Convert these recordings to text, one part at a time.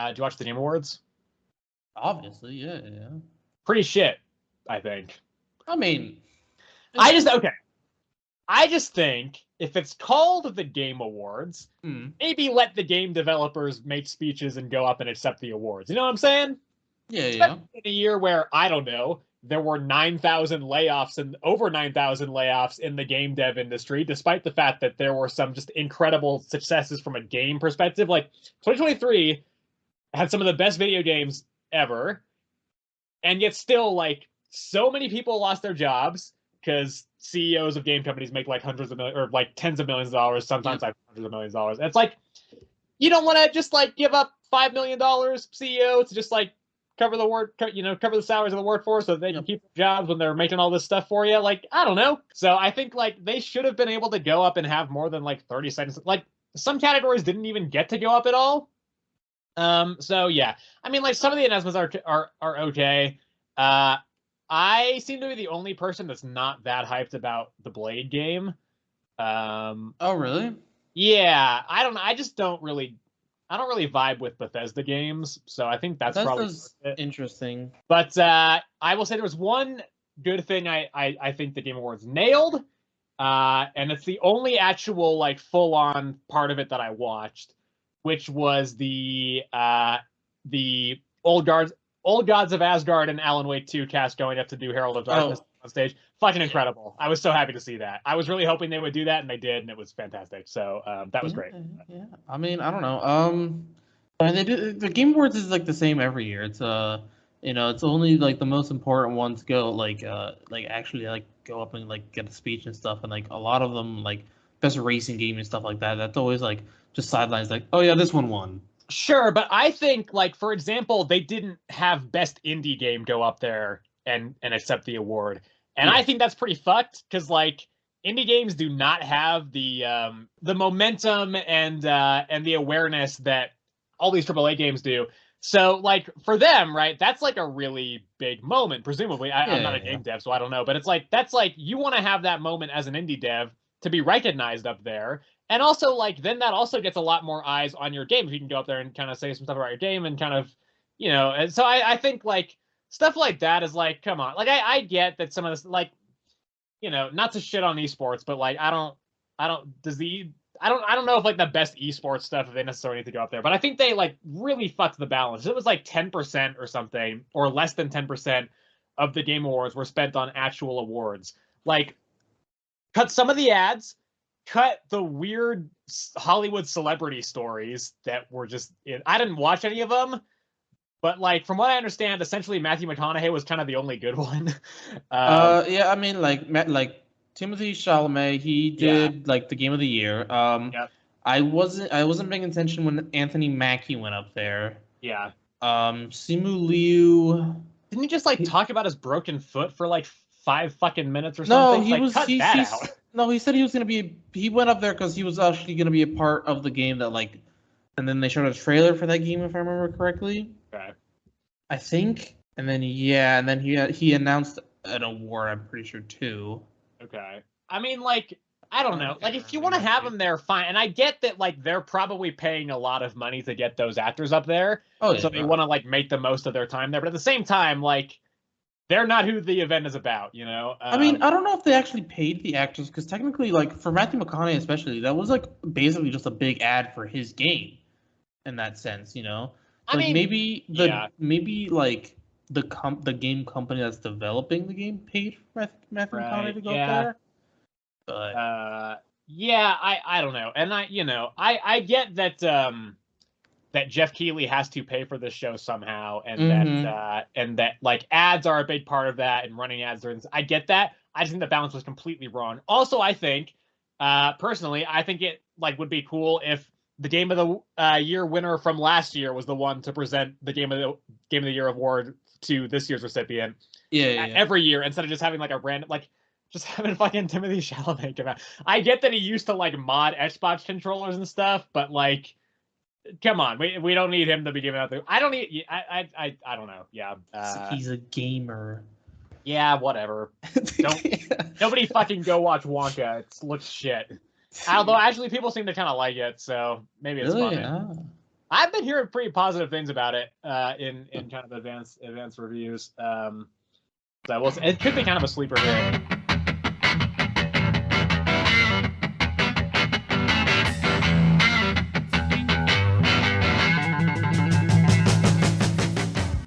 Did you watch the Game Awards? Obviously, yeah. Pretty shit, I think. I mean, I just think if it's called the Game Awards, maybe let the game developers make speeches and go up and accept the awards. You know what I'm saying? Yeah. In a year where, I don't know, there were 9,000 layoffs and over 9,000 layoffs in the game dev industry, despite the fact that there were some just incredible successes from a game perspective. Like 2023 had some of the best video games ever, and yet still, like, so many people lost their jobs because CEOs of game companies make like hundreds of millions or like tens of millions of dollars, sometimes like hundreds of millions of dollars. And it's like, you don't want to just like give up $5 million CEO to just like cover the salaries of the workforce so they can keep their jobs when they're making all this stuff for you. Like, I don't know. So I think like they should have been able to go up and have more than like 30 seconds. Like some categories didn't even get to go up at all. So yeah, I mean, like some of the announcements are okay. I seem to be the only person that's not that hyped about the Blade game. Oh really? Yeah, I don't know. I don't really vibe with Bethesda games, so I think that's probably interesting. But I will say there was one good thing I think the Game Awards nailed, and it's the only actual like full on part of it that I watched, which was the Old Gods of Asgard and Alan Wake 2 cast going up to do Herald of Darkness on stage. Fucking incredible. I was so happy to see that. I was really hoping they would do that, and they did, and it was fantastic. So that was great. Yeah. I mean, I don't know. I mean, they do, the Game Awards is like the same every year. It's it's only like the most important ones go like actually like go up and like get a speech and stuff, and like a lot of them like best racing game and stuff like that. That's always like just sidelines like, oh yeah, this one won. Sure, but I think, like, for example, they didn't have Best Indie Game go up there and accept the award. And I think that's pretty fucked, because, like, indie games do not have the momentum and the awareness that all these AAA games do. So, like, for them, right, that's, like, a really big moment, presumably. I'm not a game dev, so I don't know. But it's, like, that's, like, you want to have that moment as an indie dev to be recognized up there. And also, like, then that also gets a lot more eyes on your game if you can go up there and kind of say some stuff about your game and kind of, and so I think, like, stuff like that is, like, come on. Like, I get that some of this, like, not to shit on esports, but, like, I don't know if, like, the best esports stuff, if they necessarily need to go up there. But I think they, like, really fucked the balance. It was, like, 10% or something, or less than 10% of the Game Awards were spent on actual awards. Like, cut some of the ads, cut the weird Hollywood celebrity stories that were just I didn't watch any of them, but like from what I understand, essentially Matthew McConaughey was kind of the only good one. Yeah, I mean like Timothée Chalamet, he did like the Game of the Year. I wasn't paying attention when Anthony Mackie went up there. Yeah. Simu Liu, didn't he just like talk about his broken foot for like 5 fucking minutes or something? No, he said he was gonna be. He went up there because he was actually gonna be a part of the game that like, and then they showed a trailer for that game if I remember correctly. Okay. I think, and then he announced an award. I'm pretty sure too. Okay. I mean, like, I don't know. Like, if you want to have them there, fine. And I get that, like, they're probably paying a lot of money to get those actors up there. So they want to like make the most of their time there. But at the same time, like, they're not who the event is about, I mean, I don't know if they actually paid the actors, because technically, like, for Matthew McConaughey especially, that was, like, basically just a big ad for his game, in that sense, I mean, maybe like, the game company that's developing the game paid for Matthew McConaughey to go up there. But... I don't know. And I get that... that Jeff Keighley has to pay for this show somehow, and that like ads are a big part of that, and running ads during this. I get that. I just think the balance was completely wrong. Also, I think, personally, I think it like would be cool if the Game of the Year winner from last year was the one to present the Game of the Year award to this year's recipient. Every year, instead of just having like a random just having fucking Timothée Chalamet come out. I get that he used to like mod Xbox controllers and stuff, but like, come on, we don't need him to be giving out the. I don't need. I don't know. Yeah. He's a gamer. Yeah, whatever. Nobody fucking go watch Wonka. It looks shit. Although actually people seem to kind of like it, so maybe it's fun. I've been hearing pretty positive things about it in kind of advanced reviews. It could be kind of a sleeper hit.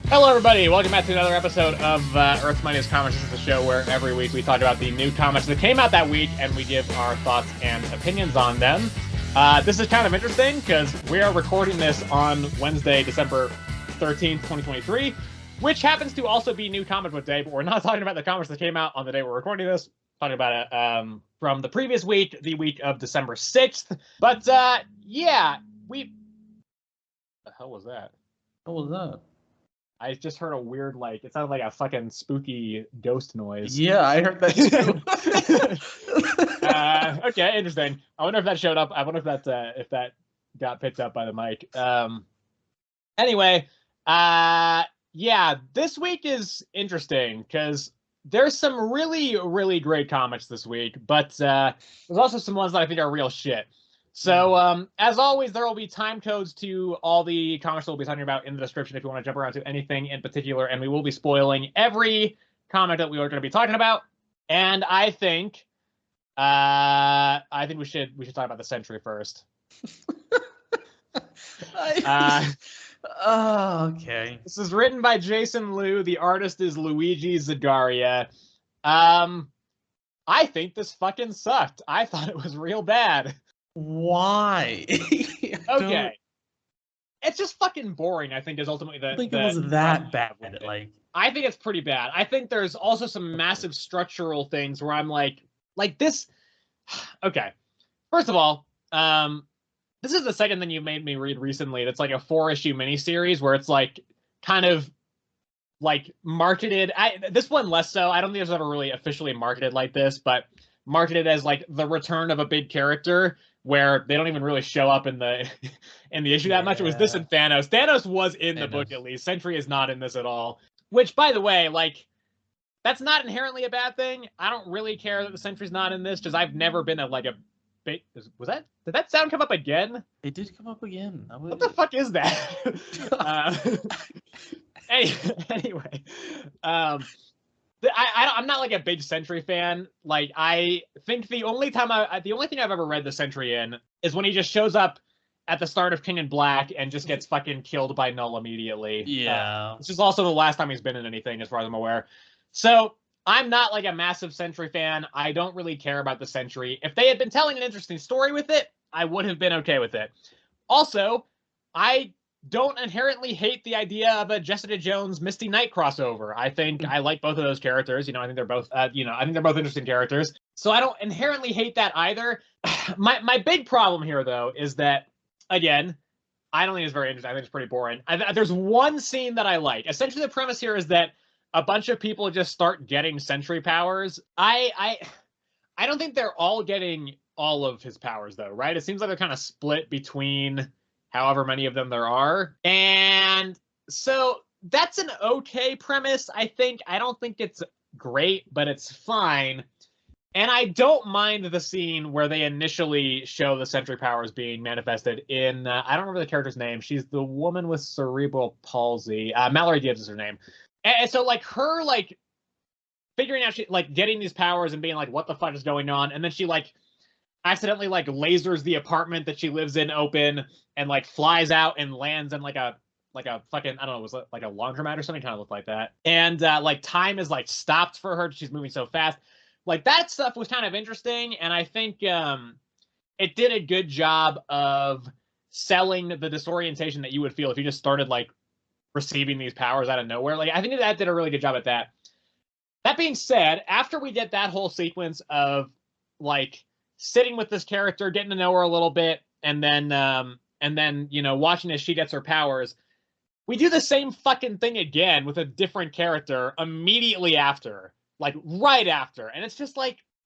Hello, everybody. Welcome back to another episode of Earth's Mightiest Comics. This is the show where every week we talk about the new comics that came out that week, and we give our thoughts and opinions on them. This is kind of interesting because we are recording this on Wednesday, December 13th, 2023, which happens to also be New Comic Book Day, but we're not talking about the comics that came out on the day we're recording this. We're talking about it from the previous week, the week of December 6th. But, yeah, What the hell was that? What was that? I just heard a weird, it sounded like a fucking spooky ghost noise. Yeah, I heard that too. Okay, interesting. I wonder if that showed up. I wonder if that got picked up by the mic. Anyway, yeah, this week is interesting because there's some really, really great comics this week, but there's also some ones that I think are real shit. So, as always, there will be time codes to all the comics we'll be talking about in the description if you want to jump around to anything in particular, and we will be spoiling every comic that we are going to be talking about. And I think we should talk about the Sentry first. Okay. This is written by Jason Liu. The artist is Luigi Zagaria. I think this fucking sucked. I thought it was real bad. Why? Okay. It's just fucking boring, I think, is ultimately the... I think it was that bad. I think it's pretty bad. I think there's also some massive structural things where I'm like this... Okay. First of all, this is the second thing you made me read recently that's like a 4-issue miniseries where it's kind of marketed... This one less so. I don't think it was ever really officially marketed like this, but marketed as the return of a big character where they don't even really show up in the issue that much. It was this and Thanos. Thanos was in the book at least. Sentry is not in this at all. Which, by the way, that's not inherently a bad thing. I don't really care that the Sentry's not in this because I've never been a big... Did that sound come up again? It did come up again. What the fuck is that? Anyway, I'm not a big Sentry fan. I think the only thing I've ever read the Sentry in is when he just shows up at the start of King in Black and just gets fucking killed by Null immediately. Yeah. Which is also the last time he's been in anything, as far as I'm aware. So I'm not a massive Sentry fan. I don't really care about the Sentry. If they had been telling an interesting story with it, I would have been okay with it. Also, I don't inherently hate the idea of a Jessica Jones Misty Knight crossover. I think I like both of those characters. I think they're both I think they're both interesting characters. So I don't inherently hate that either. My big problem here though is that, again, I don't think it's very interesting. I think it's pretty boring. There's one scene that I like. Essentially the premise here is that a bunch of people just start getting Sentry powers. I don't think they're all getting all of his powers though, right? It seems like they're kind of split between however many of them there are. And so that's an okay premise, I think. I don't think it's great, but it's fine. And I don't mind the scene where they initially show the Sentry powers being manifested in, I don't remember the character's name. She's the woman with cerebral palsy. Mallory Gibbs is her name. And so her figuring out, getting these powers and being what the fuck is going on? And then she accidentally lasers the apartment that she lives in open and flies out and lands in a fucking, I don't know, it was like a laundromat or something, kind of looked like that. And time is stopped for her. She's moving so fast. That stuff was kind of interesting, and I think it did a good job of selling the disorientation that you would feel if you just started receiving these powers out of nowhere. I think that did a really good job at that. That being said, after we get that whole sequence of sitting with this character, getting to know her a little bit, and then watching as she gets her powers, we do the same fucking thing again with a different character immediately after, right after, and it's just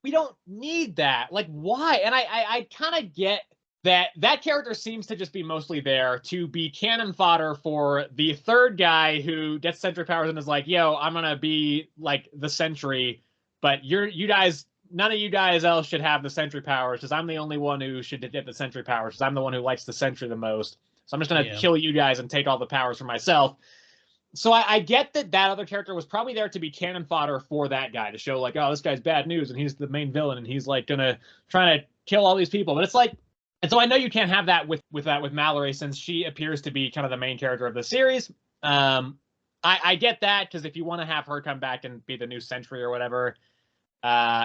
we don't need that. Why? And I kind of get that character seems to just be mostly there to be cannon fodder for the third guy who gets Sentry powers and is yo, I'm gonna be the Sentry, but none of you guys else should have the Sentry powers because I'm the only one who should get the Sentry powers because I'm the one who likes the Sentry the most. So I'm just going to kill you guys and take all the powers for myself. So I get that other character was probably there to be cannon fodder for that guy, to show like, oh, this guy's bad news and he's the main villain and he's like gonna try to kill all these people. But it's like, and so I know you can't have that with Mallory, since she appears to be kind of the main character of the series. I get that, because if you want to have her come back and be the new Sentry or whatever,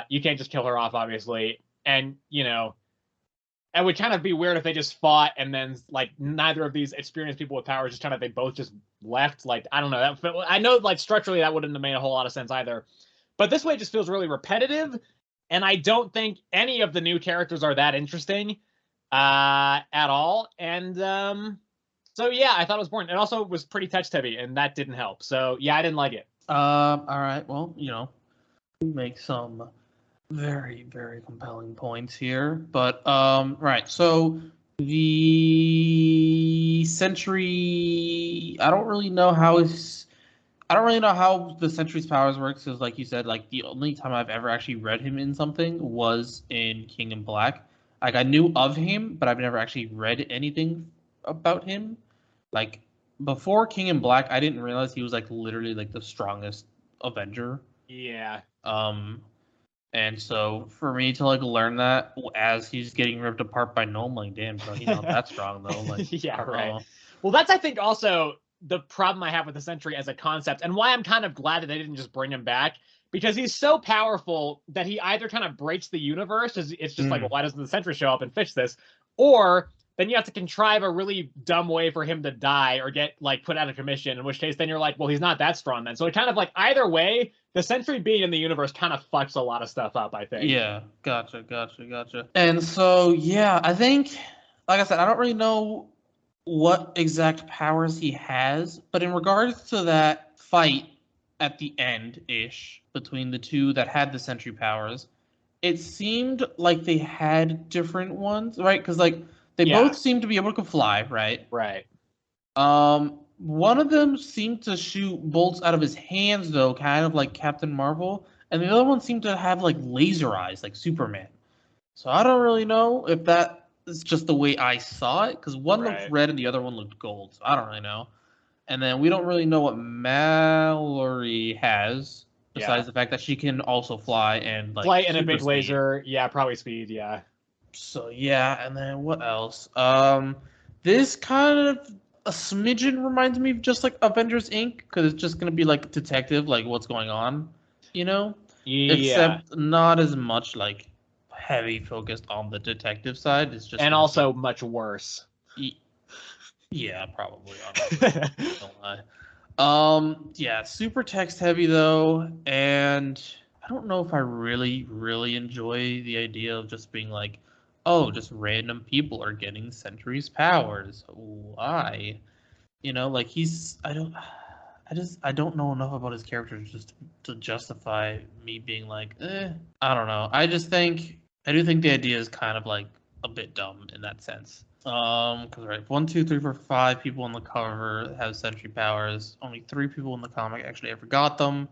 you can't just kill her off, obviously. And, you know, it would kind of be weird if they just fought and then, like, neither of these experienced people with powers just kind of, they both just left. Like, I don't know. I know, like, structurally that wouldn't have made a whole lot of sense either. But this way it just feels really repetitive, and I don't think any of the new characters are that interesting at all. And so, yeah, I thought it was boring. It also was pretty text-heavy, and that didn't help. So, yeah, I didn't like it. All right. Well, you know, make some very, very compelling points here. But, right. So, the Sentry, I don't really know how the Sentry's powers works, because, like you said, like, the only time I've ever actually read him in something was in King in Black. Like, I knew of him, but I've never actually read anything about him. Like, before King in Black, I didn't realize he was, like, literally, like, the strongest Avenger. Yeah. And so, for me to, like, learn that as he's getting ripped apart by Gnome, like, damn, bro, he's not that strong, though. Like, yeah, right. Well, that's, I think, also the problem I have with the Sentry as a concept, and why I'm kind of glad that they didn't just bring him back, because he's so powerful that he either kind of breaks the universe, it's just like, well, why doesn't the Sentry show up and fix this? Or then you have to contrive a really dumb way for him to die or get, like, put out of commission, in which case then you're like, well, he's not that strong then. So it kind of, like, either way, the Sentry being in the universe kind of fucks a lot of stuff up, I think. Yeah, gotcha. And so, yeah, I think, like I said, I don't really know what exact powers he has, but in regards to that fight at the end-ish between the two that had the Sentry powers, it seemed like they had different ones, right? Because, like, they both seemed to be able to fly, right? Right. One of them seemed to shoot bolts out of his hands, though, kind of like Captain Marvel, and the other one seemed to have, like, laser eyes, like Superman. So I don't really know if that is just the way I saw it, because one looked red and the other one looked gold, so I don't really know. And then we don't really know what Mallory has, besides the fact that she can also fly and, like, flight and a big laser. Yeah, probably speed, yeah. So, yeah, and then what else? This kind of a smidgen reminds me of just, like, Avengers Inc., because it's just going to be, like, detective, like, what's going on, you know? Yeah. Except not as much, like, heavy focused on the detective side. It's just, and also much worse. Yeah, probably. Don't lie. Yeah, super text heavy though, and I don't know if I really, really enjoy the idea of just being like, oh, just random people are getting Sentry's powers. Why? You know, like, I don't know enough about his character just to justify me being like, I don't know. I do think the idea is kind of, like, a bit dumb in that sense. Because, right, 1, 2, 3, 4, 5 people on the cover have Sentry powers. Only 3 people in the comic actually ever got them.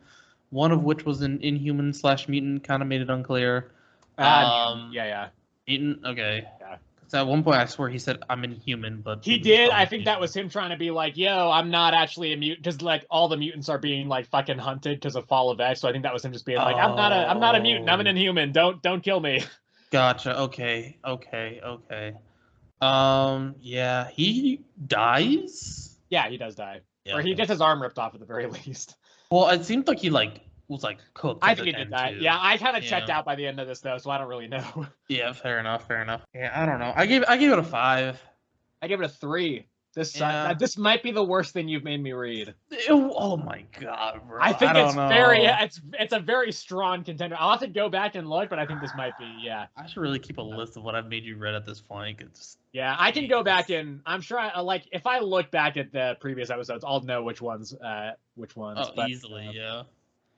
One of which was an Inhuman/Mutant, kind of made it unclear. Yeah. Mutant, okay. Yeah. Because at one point I swear he said, I'm Inhuman, but... He did. I think that was him trying to be like, yo, I'm not actually a mutant, because, like, all the mutants are being, like, fucking hunted because of Fall of X, so I think that was him just being like, I'm not a mutant, I'm an Inhuman, don't kill me. Gotcha, okay. Yeah, he dies? Yeah, he does die. Yeah, or he gets his arm ripped off at the very least. Well, it seemed like he, like, was, like, cooked. I think he did die. Yeah, I kind of checked out by the end of this, though, so I don't really know. Yeah, fair enough. Yeah, I don't know. I gave it a 5. I give it a 3. This might be the worst thing you've made me read. Oh my god, bro! I think it's a very strong contender. I'll have to go back and look, but I think this might be. Yeah, I should really keep a list of what I've made you read at this point. Yeah, I can go back and I'm sure like if I look back at the previous episodes, I'll know which ones. Oh, but, easily, yeah.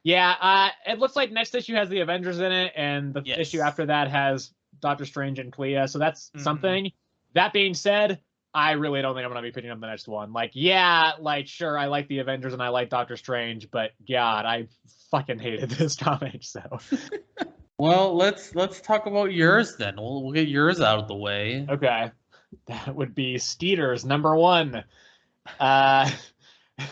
Yeah, it looks like next issue has the Avengers in it, and the issue after that has Doctor Strange and Clea. So that's something. That being said, I really don't think I'm going to be picking up the next one. Like, yeah, like, sure, I like the Avengers and I like Doctor Strange, but God, I fucking hated this comic, so. Well, let's talk about yours then. We'll get yours out of the way. Okay. That would be Skeeters, #1. Uh,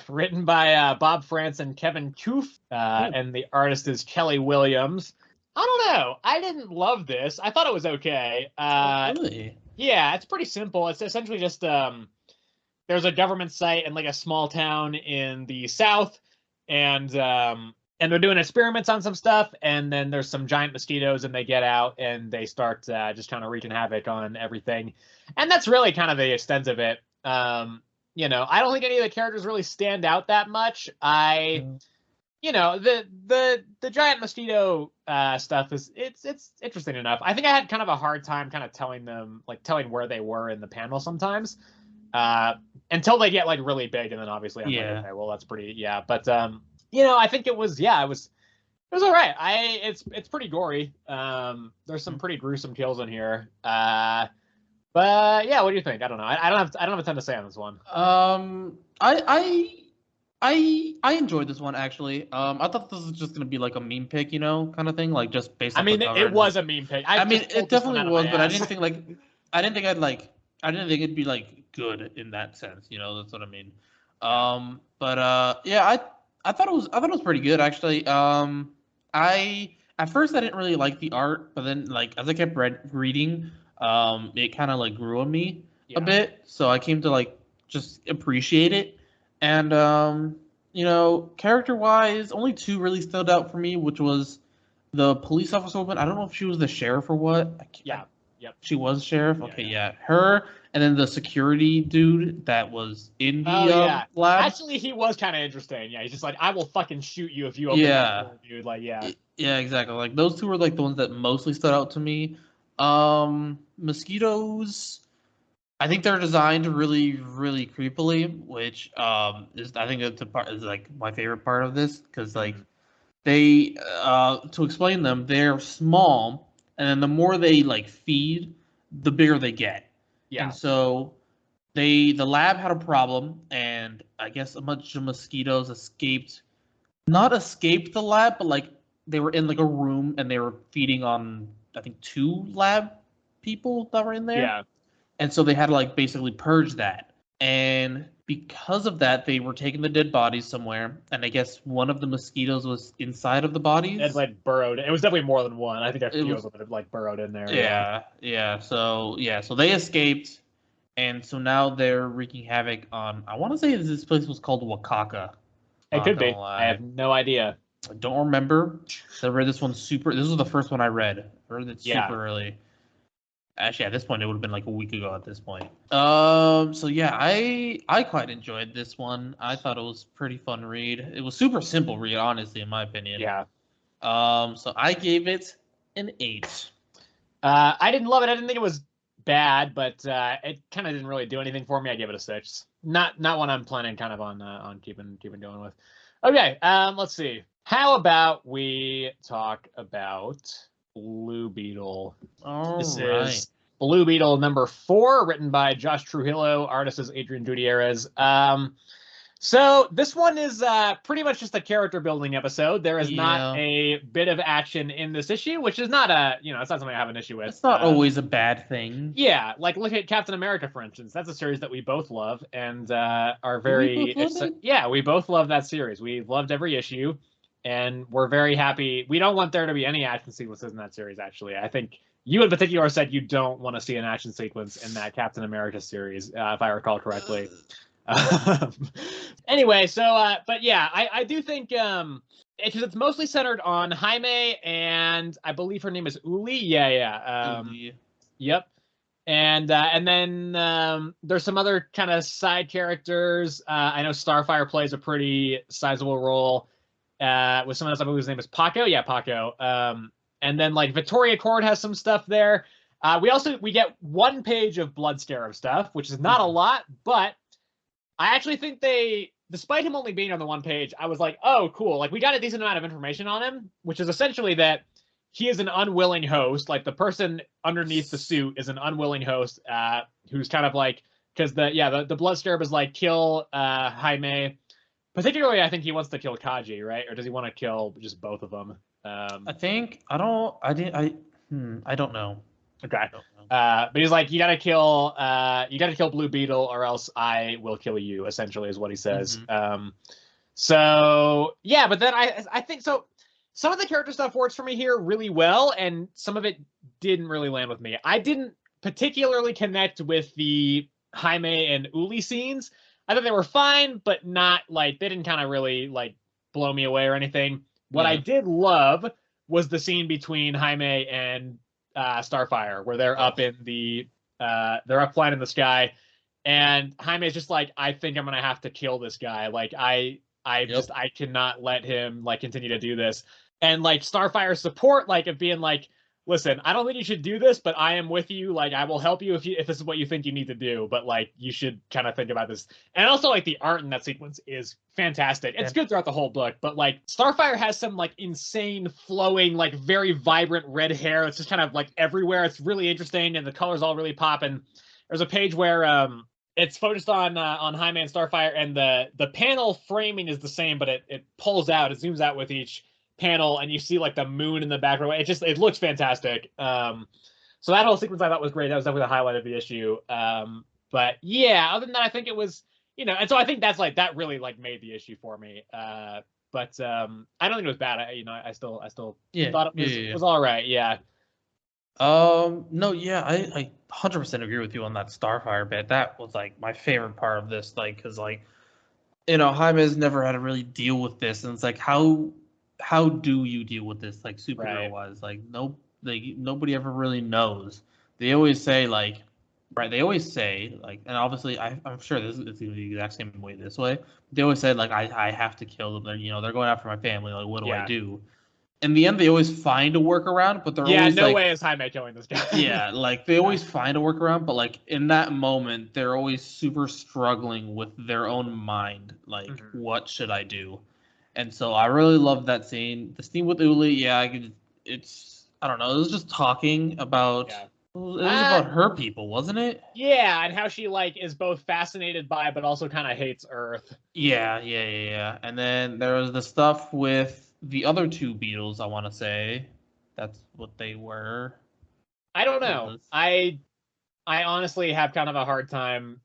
written by Bob France and Kevin Koof, and the artist is Kelly Williams. I don't know. I didn't love this. I thought it was okay. Really? Yeah, it's pretty simple. It's essentially just there's a government site in like a small town in the south, and they're doing experiments on some stuff, and then there's some giant mosquitoes, and they get out and they start just kind of wreaking havoc on everything, and that's really kind of the extent of it. I don't think any of the characters really stand out that much. The giant mosquito stuff it's interesting enough. I think I had kind of a hard time kind of telling where they were in the panel sometimes, until they get like really big, and then obviously I'm like, okay, well that's pretty, yeah. But I think it was all right. It's pretty gory. There's some pretty gruesome kills in here. But yeah, what do you think? I don't know. I don't have a ton to say on this one. I enjoyed this one actually. I thought this was just gonna be like a meme pick, kind of thing, like just based. I mean, it was a meme pick. It definitely was, but I didn't think it'd be like good in that sense. That's what I mean. Yeah, I thought it was pretty good actually. At first I didn't really like the art, but then like as I kept reading, it kind of like grew on me a bit, so I came to like just appreciate it. And character wise, only two really stood out for me, which was the police officer woman. I don't know if she was the sheriff or what. Yep. She was sheriff. Okay, yeah. Her, and then the security dude that was in the lab. Actually, he was kind of interesting. Yeah, he's just like, I will fucking shoot you if you open that door, dude. Like, yeah. Yeah, exactly. Like those two were like the ones that mostly stood out to me. Mosquitoes, I think they're designed really, really creepily, which is, I think that's is like my favorite part of this, because like they to explain them, they're small, and then the more they like feed, the bigger they get. Yeah. And so the lab had a problem, and I guess a bunch of mosquitoes not escaped the lab, but like they were in like a room and they were feeding on, I think, 2 lab people that were in there. Yeah. And so they had to like basically purge that. And because of that, they were taking the dead bodies somewhere. And I guess one of the mosquitoes was inside of the bodies. It like burrowed. It was definitely more than one. I think a few of them had like burrowed in there. Yeah. So they escaped. And so now they're wreaking havoc on, I want to say this place was called Wakaka. It could be. I have no idea. I don't remember. I read this one this was the first one I read. I read it super early. Actually, at this point, it would have been like a week ago at this point. So yeah, I quite enjoyed this one. I thought it was pretty fun read. It was super simple read, honestly, in my opinion. Yeah. So I gave it an 8. I didn't love it. I didn't think it was bad, but it kind of didn't really do anything for me. I gave it a 6. Not one I'm planning kind of on keeping going with. Okay, let's see. How about we talk about Blue Beetle? This is Blue Beetle #4, written by Josh Trujillo, artist is Adrian Gutierrez. So this one is pretty much just a character building episode. There is not a bit of action in this issue, which is not it's not something I have an issue with. It's not always a bad thing. Yeah, like look at Captain America, for instance. That's a series that we both love and are very we both love that series. We've loved every issue, and we're very happy. We don't want there to be any action sequences in that series, actually. I think you in particular said you don't want to see an action sequence in that Captain America series, if I recall correctly. Anyway, so but yeah, I do think because it's mostly centered on Jaime, and I believe her name is Uli. Uli. Yep. And then there's some other kind of side characters. I know Starfire plays a pretty sizable role with someone else. I believe his name is Paco. Yeah, Paco. And then like Victoria Court has some stuff there. We get 1 page of Blood Scarab stuff, which is not a lot, but I actually think despite him only being on the 1 page, I was like, oh, cool. Like, we got a decent amount of information on him, which is essentially that he is an unwilling host. Like, the person underneath the suit is an unwilling host who's kind of like, because the Blood Scarab is like, kill Jaime. Particularly, I think he wants to kill Kaji, right? Or does he want to kill just both of them? I don't know. Okay. Don't know. But he's like, you gotta kill Blue Beetle, or else I will kill you. Essentially, is what he says. So yeah, but then I think so. Some of the character stuff works for me here really well, and some of it didn't really land with me. I didn't particularly connect with the Jaime and Uli scenes. I thought they were fine, but not like they didn't kind of really like blow me away or anything. What I did love was the scene between Jaime and Starfire, where they're up in the they're up flying in the sky, and Jaime is just like, I think I'm gonna have to kill this guy. Like I cannot let him like continue to do this. And like Starfire's support, like of being like, listen, I don't think you should do this, but I am with you. Like I will help you if this is what you think you need to do. But like you should kind of think about this. And also like the art in that sequence is fantastic. It's good throughout the whole book, but like Starfire has some like insane flowing, like very vibrant red hair. It's just kind of like everywhere. It's really interesting, and the colors all really pop. And there's a page where it's focused on Jaime and Starfire, and the panel framing is the same, but it pulls out, it zooms out with each panel, and you see like the moon in the background. It looks fantastic. So that whole sequence I thought was great. That was definitely the highlight of the issue. But yeah, other than that, I think it was, and so I think that's like that really like made the issue for me. But I don't think it was bad. I still thought it was all right. Yeah. No, yeah, I 100% agree with you on that Starfire bit. That was like my favorite part of this, like, because like, Jaime's never had to really deal with this, and it's like, how do you deal with this, like, superhero wise? Like, nobody ever really knows. They always say like, right? They always say like, and obviously I'm sure this is the exact same way this way. They always say like, I have to kill them. They're going after my family. Like, what do I do? In the end, they always find a workaround, but they're always no like, way is Jaime killing this guy. yeah, like they always find a workaround, but like in that moment, they're always super struggling with their own mind. Like, what should I do? And so I really love that scene. The scene with Uli, yeah, I don't know, it was just talking about. Yeah. It was about her people, wasn't it? Yeah, and how she like is both fascinated by, but also kind of hates Earth. Yeah. And then there was the stuff with the other two Beetles, I want to say. That's what they were. I don't know. I honestly have kind of a hard time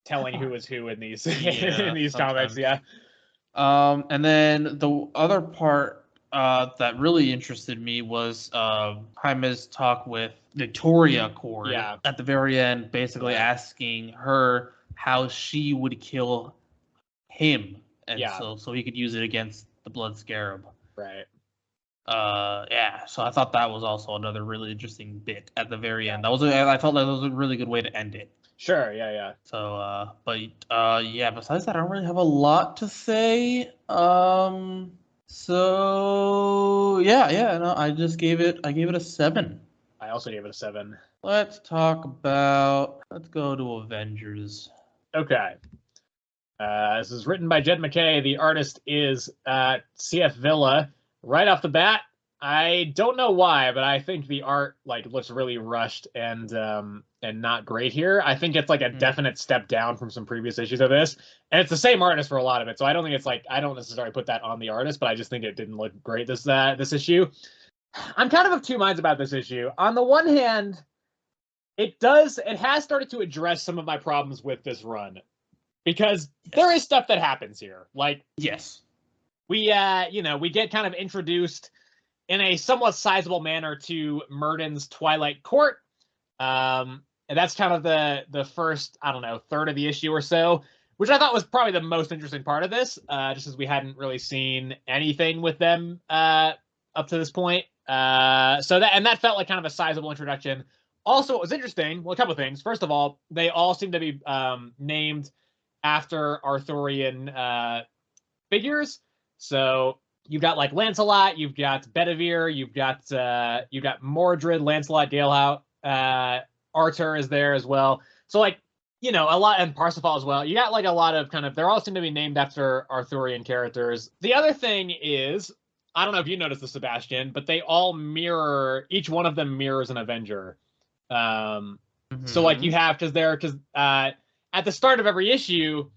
telling who is who in these in these comics. Yeah. And then the other part that really interested me was Jaime's talk with Victoria Cord at the very end, basically asking her how she would kill him, and so he could use it against the Blood Scarab. Right. So I thought that was also another really interesting bit at the very end. I felt like that was a really good way to end it. Sure, yeah. So, besides that, I don't really have a lot to say. I just gave it a 7. I also gave it a 7. Let's go to Avengers. Okay. This is written by Jed MacKay. The artist is CF Villa. Right off the bat, I don't know why, but I think the art like looks really rushed and not great here. I think it's like a definite step down from some previous issues of this, and it's the same artist for a lot of it. So I don't think it's like, I don't necessarily put that on the artist, but I just think it didn't look great this issue. I'm kind of two minds about this issue. On the one hand, it has started to address some of my problems with this run, because there is stuff that happens here. Like, we get kind of introduced in a somewhat sizable manner to Murden's Twilight Court. And that's kind of the first, I don't know, third of the issue or so, which I thought was probably the most interesting part of this, just as we hadn't really seen anything with them up to this point. So that felt like kind of a sizable introduction. Also, what was interesting, well, a couple of things. First of all, they all seem to be named after Arthurian figures. So you've got like Lancelot, you've got Bedivere, you've got Mordred, Lancelot, Galehout, Arthur is there as well. So like, a lot, and Parsifal as well. You got like a lot of kind of, they're all seem to be named after Arthurian characters. The other thing is, I don't know if you noticed this, Sebastian, but they all each one of them mirrors an Avenger. So like you have, because at the start of every issue,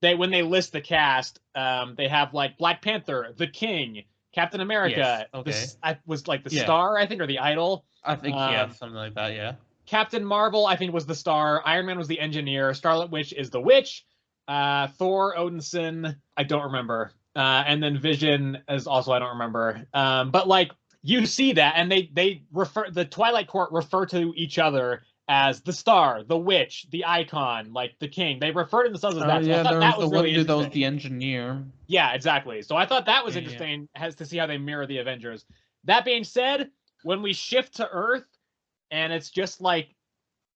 when they list the cast, they have like Black Panther, the King, Captain America, Yes. Okay. this I was like the Yeah. star, I think, or the idol. I think something like that. Yeah. Captain Marvel, I think, was the star. Iron Man was the engineer. Scarlet Witch is the witch. Thor, Odinson, I don't remember. And then Vision is also I don't remember. But like you see that, and they refer the Twilight Court refer to each other as the star, the witch, the icon, like the king. They refer to themselves as that. So Yeah, I thought there that was was the one really dude that interesting. was the engineer. Yeah, exactly. So I thought that was Yeah. interesting as to see how they mirror the Avengers. That being said, when we shift to Earth and it's just like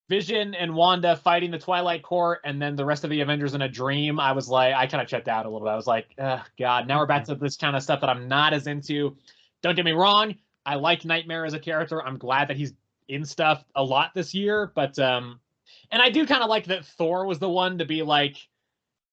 Vision and Wanda fighting the Twilight Court and then the rest of the Avengers in a dream, I was like, I kind of checked out a little bit. I was like, God, now we're back to this kind of stuff that I'm not as into. Don't get me wrong. I like Nightmare as a character. I'm glad that he's in stuff a lot this year. But, and I do kind of like that Thor was the one to be like,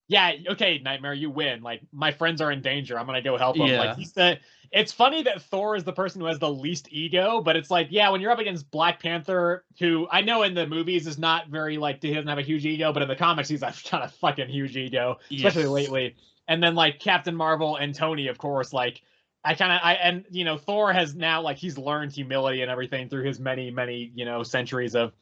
yeah, okay, Nightmare, you win. Like, my friends are in danger. I'm gonna go help them. Yeah. Like, it's funny that Thor is the person who has the least ego, but it's like, yeah, when you're up against Black Panther, who I know in the movies is not very like he doesn't have a huge ego, but in the comics he's got a fucking huge ego, especially lately. And then like Captain Marvel and Tony, of course, like and Thor has now like he's learned humility and everything through his many centuries of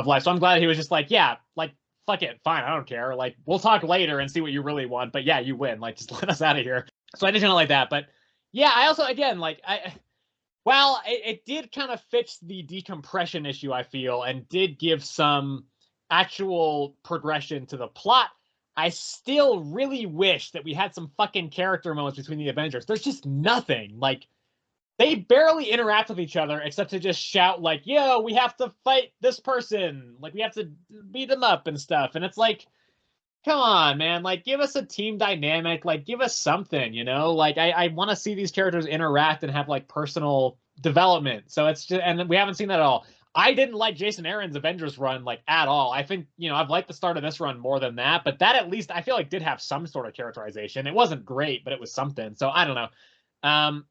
life. So I'm glad he was just like, yeah, like fuck it, fine, I don't care. Like, we'll talk later and see what you really want. But yeah, you win. Like, just let us out of here. So I did kind of like that. But yeah, I also, again, like, it did kind of fix the decompression issue, I feel, and did give some actual progression to the plot. I still really wish that we had some fucking character moments between the Avengers. There's just nothing. Like, they barely interact with each other except to just shout like, yo, we have to fight this person. Like, we have to beat them up and stuff. And it's like, come on, man. Like, give us a team dynamic. Like, give us something, Like, I want to see these characters interact and have, like, personal development. So it's just, and we haven't seen that at all. I didn't like Jason Aaron's Avengers run, like, at all. I think, I've liked the start of this run more than that. But that, at least, I feel like did have some sort of characterization. It wasn't great, but it was something. So I don't know.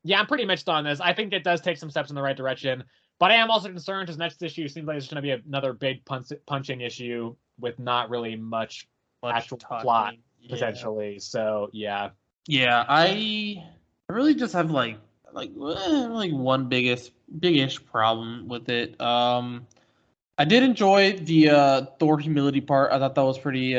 Yeah, I'm pretty mixed on this. I think it does take some steps in the right direction, but I am also concerned because next issue seems like it's going to be another big punching issue with not really much actual plot potentially. So yeah, I really just have like one biggish problem with it. I did enjoy the Thor humility part. I thought that was pretty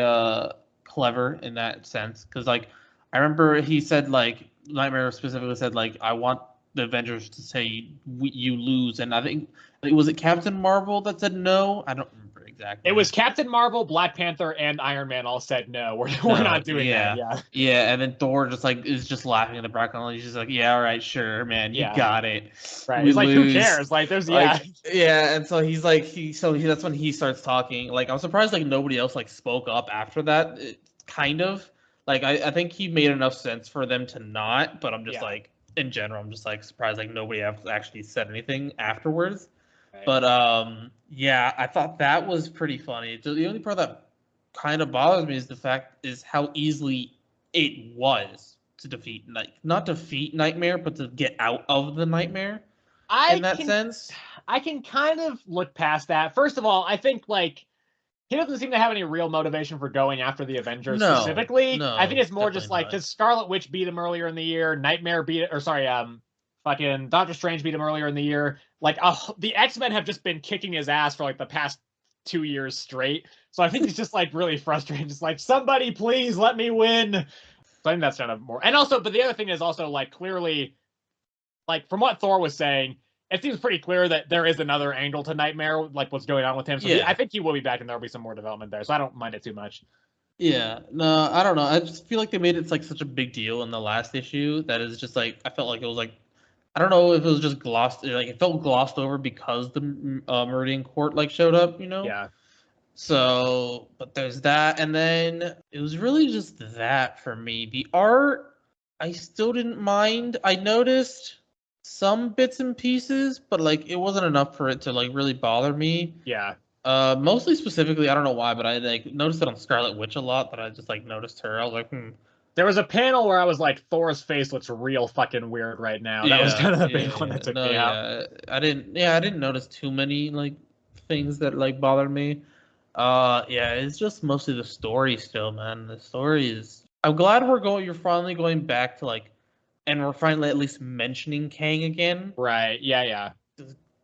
clever in that sense because like I remember he said like Nightmare specifically said like I want the Avengers to say you lose, and I think was it Captain Marvel that said no? I don't remember exactly. It was Captain Marvel, Black Panther, and Iron Man all said no. We're not doing that. Yeah, and then Thor just like is just laughing in the background. He's just like, yeah, all right, sure, man, you got it. Right. He's like, who cares? Like, there's yeah, and so he's like that's when he starts talking. Like, I'm surprised like nobody else like spoke up after that. Kind of. Like, I think he made enough sense for them to not, but I'm just like, in general, I'm just like surprised like nobody actually said anything afterwards. Right. But yeah, I thought that was pretty funny. So the only part that kind of bothers me is how easily it was to defeat not defeat Nightmare, but to get out of the nightmare. In that sense, I can kind of look past that. First of all, I think like he doesn't seem to have any real motivation for going after the Avengers specifically. No, I think it's more just like because Scarlet Witch beat him earlier in the year, Nightmare fucking Doctor Strange beat him earlier in the year. Like the X-Men have just been kicking his ass for like the past 2 years straight. So I think he's just like really frustrated. Just like, somebody please let me win. So I think that's kind of more. And also, but the other thing is also like clearly, like from what Thor was saying, it seems pretty clear that there is another angle to Nightmare, like what's going on with him. So I think he will be back, and there'll be some more development there. So I don't mind it too much. Yeah, no, I don't know. I just feel like they made it like such a big deal in the last issue that is just like I felt like it was like I don't know if it was just glossed, like it felt glossed over because the Meridian Court like showed up, Yeah. So, but there's that, and then it was really just that for me. The art, I still didn't mind. I noticed some bits and pieces, but like it wasn't enough for it to like really bother me. Yeah. Mostly specifically, I don't know why, but I like noticed it on Scarlet Witch a lot. That I just like noticed her. I was like, There was a panel where I was like, Thor's face looks real fucking weird right now. That was kind of the big one that took me out. I didn't notice too many like things that like bothered me. Yeah, it's just mostly the story still, man. The story is. I'm glad you're finally going back to like and we're finally at least mentioning Kang again. Right. Yeah, yeah.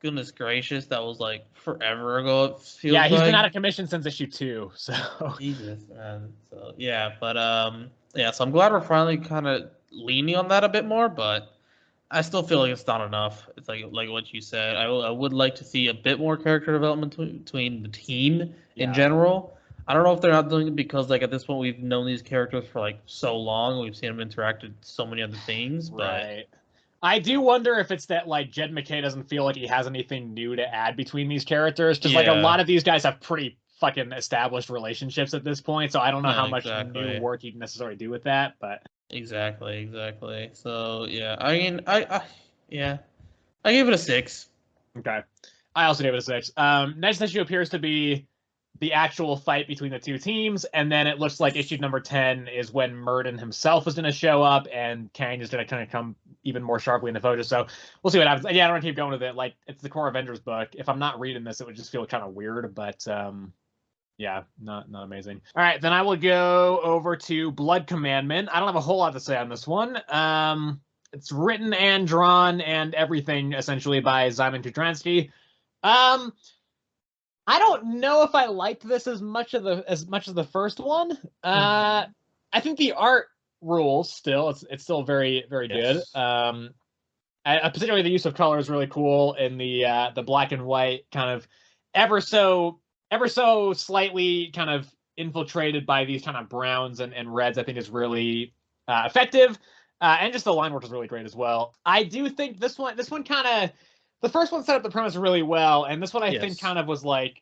Goodness gracious, that was like forever ago. It feels Yeah, he's like. been out of commission since issue 2, so Jesus, man. So yeah, but yeah. So I'm glad we're finally kind of leaning on that a bit more, but I still feel like it's not enough. It's like what you said. I would like to see a bit more character development between the team in yeah. general. I don't know if they're not doing it because like at this point we've known these characters for like so long. We've seen them interact with so many other things, but Right. I do wonder if it's that like Jed McKay doesn't feel like he has anything new to add between these characters, because like a lot yeah, of these guys have pretty fucking established relationships at this point, so I don't know how much new exactly. work he can necessarily do with that, but Exactly. So yeah, I mean, yeah, I gave it a 6. okay. I also gave it a 6. Next issue appears to be the actual fight between the two teams, and then it looks like issue number 10 is when Murden himself is going to show up, and Kang is going to kind of come even more sharply into focus. So we'll see what happens. Yeah, I don't want to keep going with it. Like, it's the core Avengers book. If I'm not reading this, it would just feel kind of weird, but yeah, not amazing. All right, then I will go over to Blood Commandment. I don't have a whole lot to say on this one. It's written and drawn and everything essentially by Simon Kutransky. I don't know if I liked this as much as the first one. I think the art rules still. It's still very very good. Particularly the use of color is really cool in the black and white kind of ever so slightly kind of infiltrated by these kind of browns and reds. I think is really effective. And just the line work is really great as well. I do think this one kind of, the first one set up the premise really well, and this one I think kind of was like,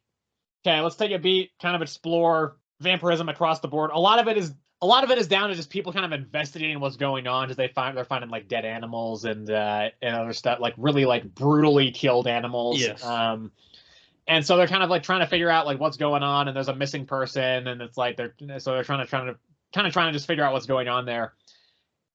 okay, let's take a beat, kind of explore vampirism across the board. A lot of it is down to just people kind of investigating what's going on, because they're finding like dead animals and other stuff, like really like brutally killed animals. Yes. And so they're kind of like trying to figure out like what's going on, and there's a missing person, and it's like they're trying to just figure out what's going on there.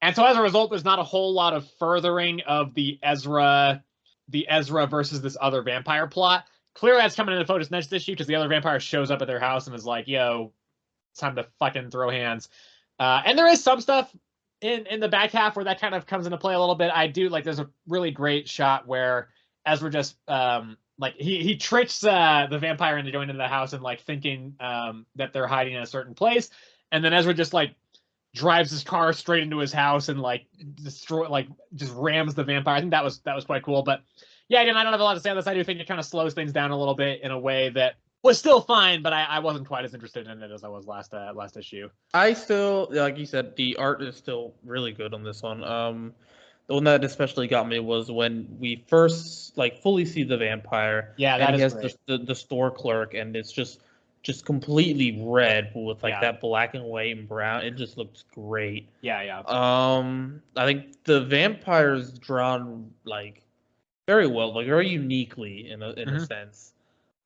And so as a result, there's not a whole lot of furthering of the Ezra versus this other vampire plot. Clearly that's coming into focus next issue, because the other vampire shows up at their house and is like, yo, it's time to fucking throw hands. And there is some stuff in the back half where that kind of comes into play a little bit. I do like, there's a really great shot where Ezra just like he tricks the vampire into going into the house and like thinking that they're hiding in a certain place, and then Ezra just like drives his car straight into his house and like just rams the vampire. I think that was quite cool. But yeah, again, I don't have a lot to say on this. I do think it kind of slows things down a little bit in a way that was still fine, but I wasn't quite as interested in it as I was last issue. I still, like you said, the art is still really good on this one. The one that especially got me was when we first like fully see the vampire. Yeah, and that he is has great. the store clerk, and it's just completely red with like that black and white and brown. It just looks great. Yeah. I think the vampire is drawn like very well, like very uniquely in a sense.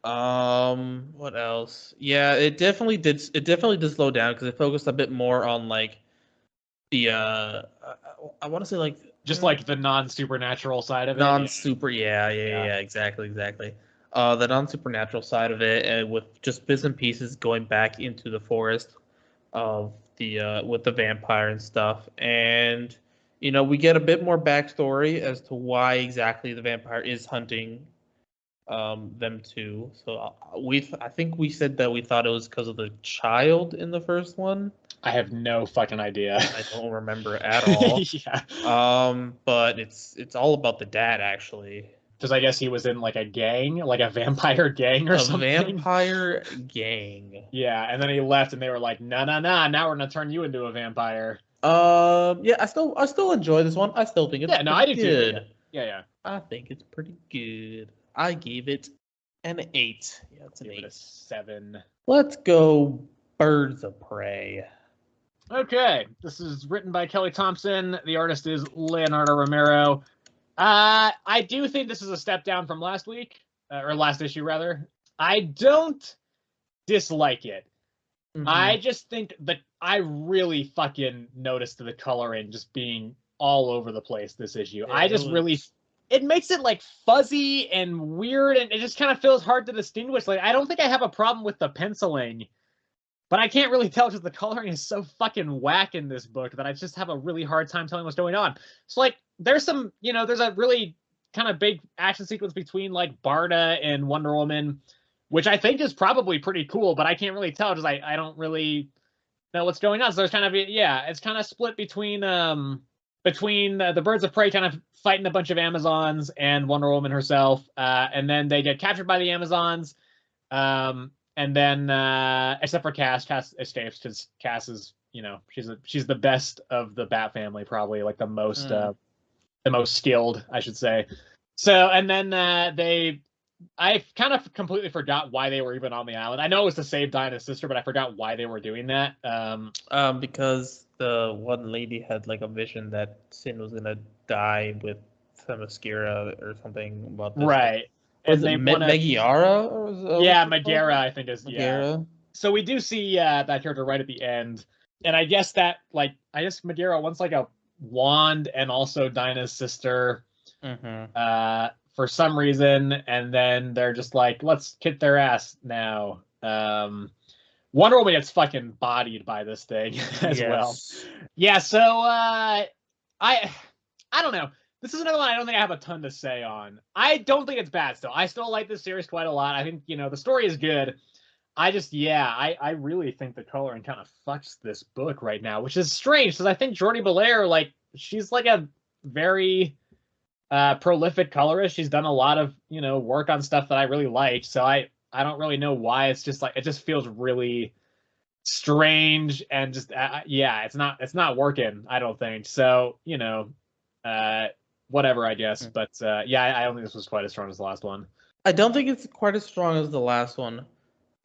What else? Yeah, it definitely did slow down because it focused a bit more on like the I want to say like just like the non-supernatural side of it. Non-super, yeah, exactly. The non-supernatural side of it, and with just bits and pieces going back into the forest of the with the vampire and stuff, and we get a bit more backstory as to why exactly the vampire is hunting them too. So I think we said that we thought it was because of the child in the first one. I have no fucking idea. I don't remember at all. Yeah. But it's all about the dad actually. Because I guess he was in like a gang, like a vampire gang or something. A vampire gang. Yeah, and then he left, and they were like, "No, now we're gonna turn you into a vampire." Yeah, I still enjoy this one. I still think it's I did good. Too. Yeah. I think it's pretty good. I gave it an 8. Yeah, it's an 8. It a 7. Let's go Birds of Prey. Okay, this is written by Kelly Thompson. The artist is Leonardo Romero. I do think this is a step down from last week, or last issue rather. I don't dislike it. I just think that I really fucking noticed the coloring just being all over the place this issue. Yeah, I just really, it makes it like fuzzy and weird, and it just kind of feels hard to distinguish. Like, I don't think I have a problem with the penciling, But I can't really tell because the coloring is so fucking whack in this book that I just have a really hard time telling what's going on. So like, there's some, there's a really kind of big action sequence between like Barda and Wonder Woman, which I think is probably pretty cool, but I can't really tell because I don't really know what's going on. So there's kind of it's kind of split between the Birds of Prey kind of fighting a bunch of Amazons and Wonder Woman herself, and then they get captured by the Amazons, and then except for Cass escapes because Cass is she's the best of the Bat family, probably like the most skilled, I should say. So and then I kind of completely forgot why they were even on the island. I know it was to save Dinah's sister, but I forgot why they were doing that. Because the one lady had like a vision that Sin was gonna die with Themyscira or something about this. Right. Was it Megara? Yeah, Megara, I think is Megara. Yeah. So we do see that character right at the end, and I guess Megara wants like a wand and also Dinah's sister. For some reason, and then they're just like, let's kick their ass now. Wonder Woman gets fucking bodied by this thing as well. Yeah, so I don't know. This is another one I don't think I have a ton to say on. I don't think it's bad still. I still like this series quite a lot. I think, the story is good. I really think the coloring kind of fucks this book right now, which is strange because I think Jordi Belair, like, she's like a very prolific colorist. She's done a lot of work on stuff that I really like. So I don't really know why. It's just like it just feels really strange and just it's not working. I don't think so. Whatever, I guess. But I don't think this was quite as strong as the last one. I don't think it's quite as strong as the last one,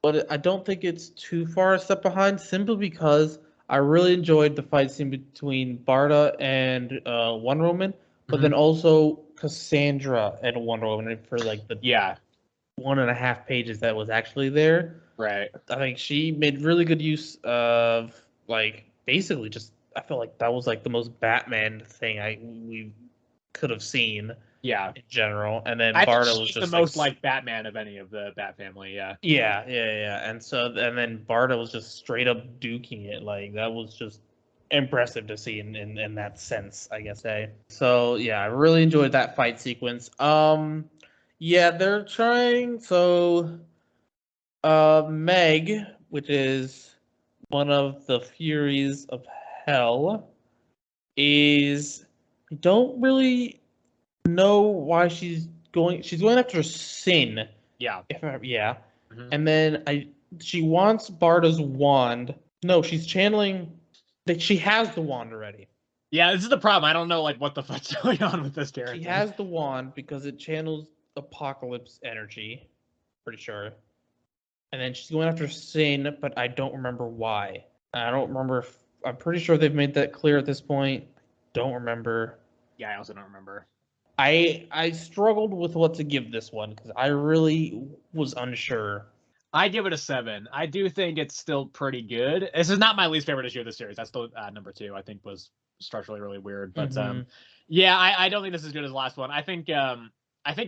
but I don't think it's too far a step behind. Simply because I really enjoyed the fight scene between Barda and Wonder Woman. But then also Cassandra and Wonder Woman for like the 1.5 pages that was actually there. Right. I think she made really good use of like basically just I feel like that was like the most Batman thing we could have seen. Yeah. In general, and then Barda was just the most like Batman of any of the Bat family. Yeah. And then Barda was just straight up duking it. Like that was just impressive to see in that sense, I guess. So yeah, I really enjoyed that fight sequence. They're trying. So Meg, which is one of the Furies of Hell, I don't really know why she's going after Sin. And then she wants Barda's wand. No, she's channeling. She has the wand already. Yeah, this is the problem. I don't know like what the fuck's going on with this character. She has the wand because it channels Apocalypse energy, pretty sure. And then she's going after Sin, but I don't remember why. I don't remember. I'm pretty sure they've made that clear at this point. Don't remember. Yeah, I also don't remember. I struggled with what to give this one because I really was unsure. I give it a 7. I do think it's still pretty good. This is not my least favorite issue of the series. That's still number 2. I think was structurally really weird, but I don't think this is as good as the last one. I think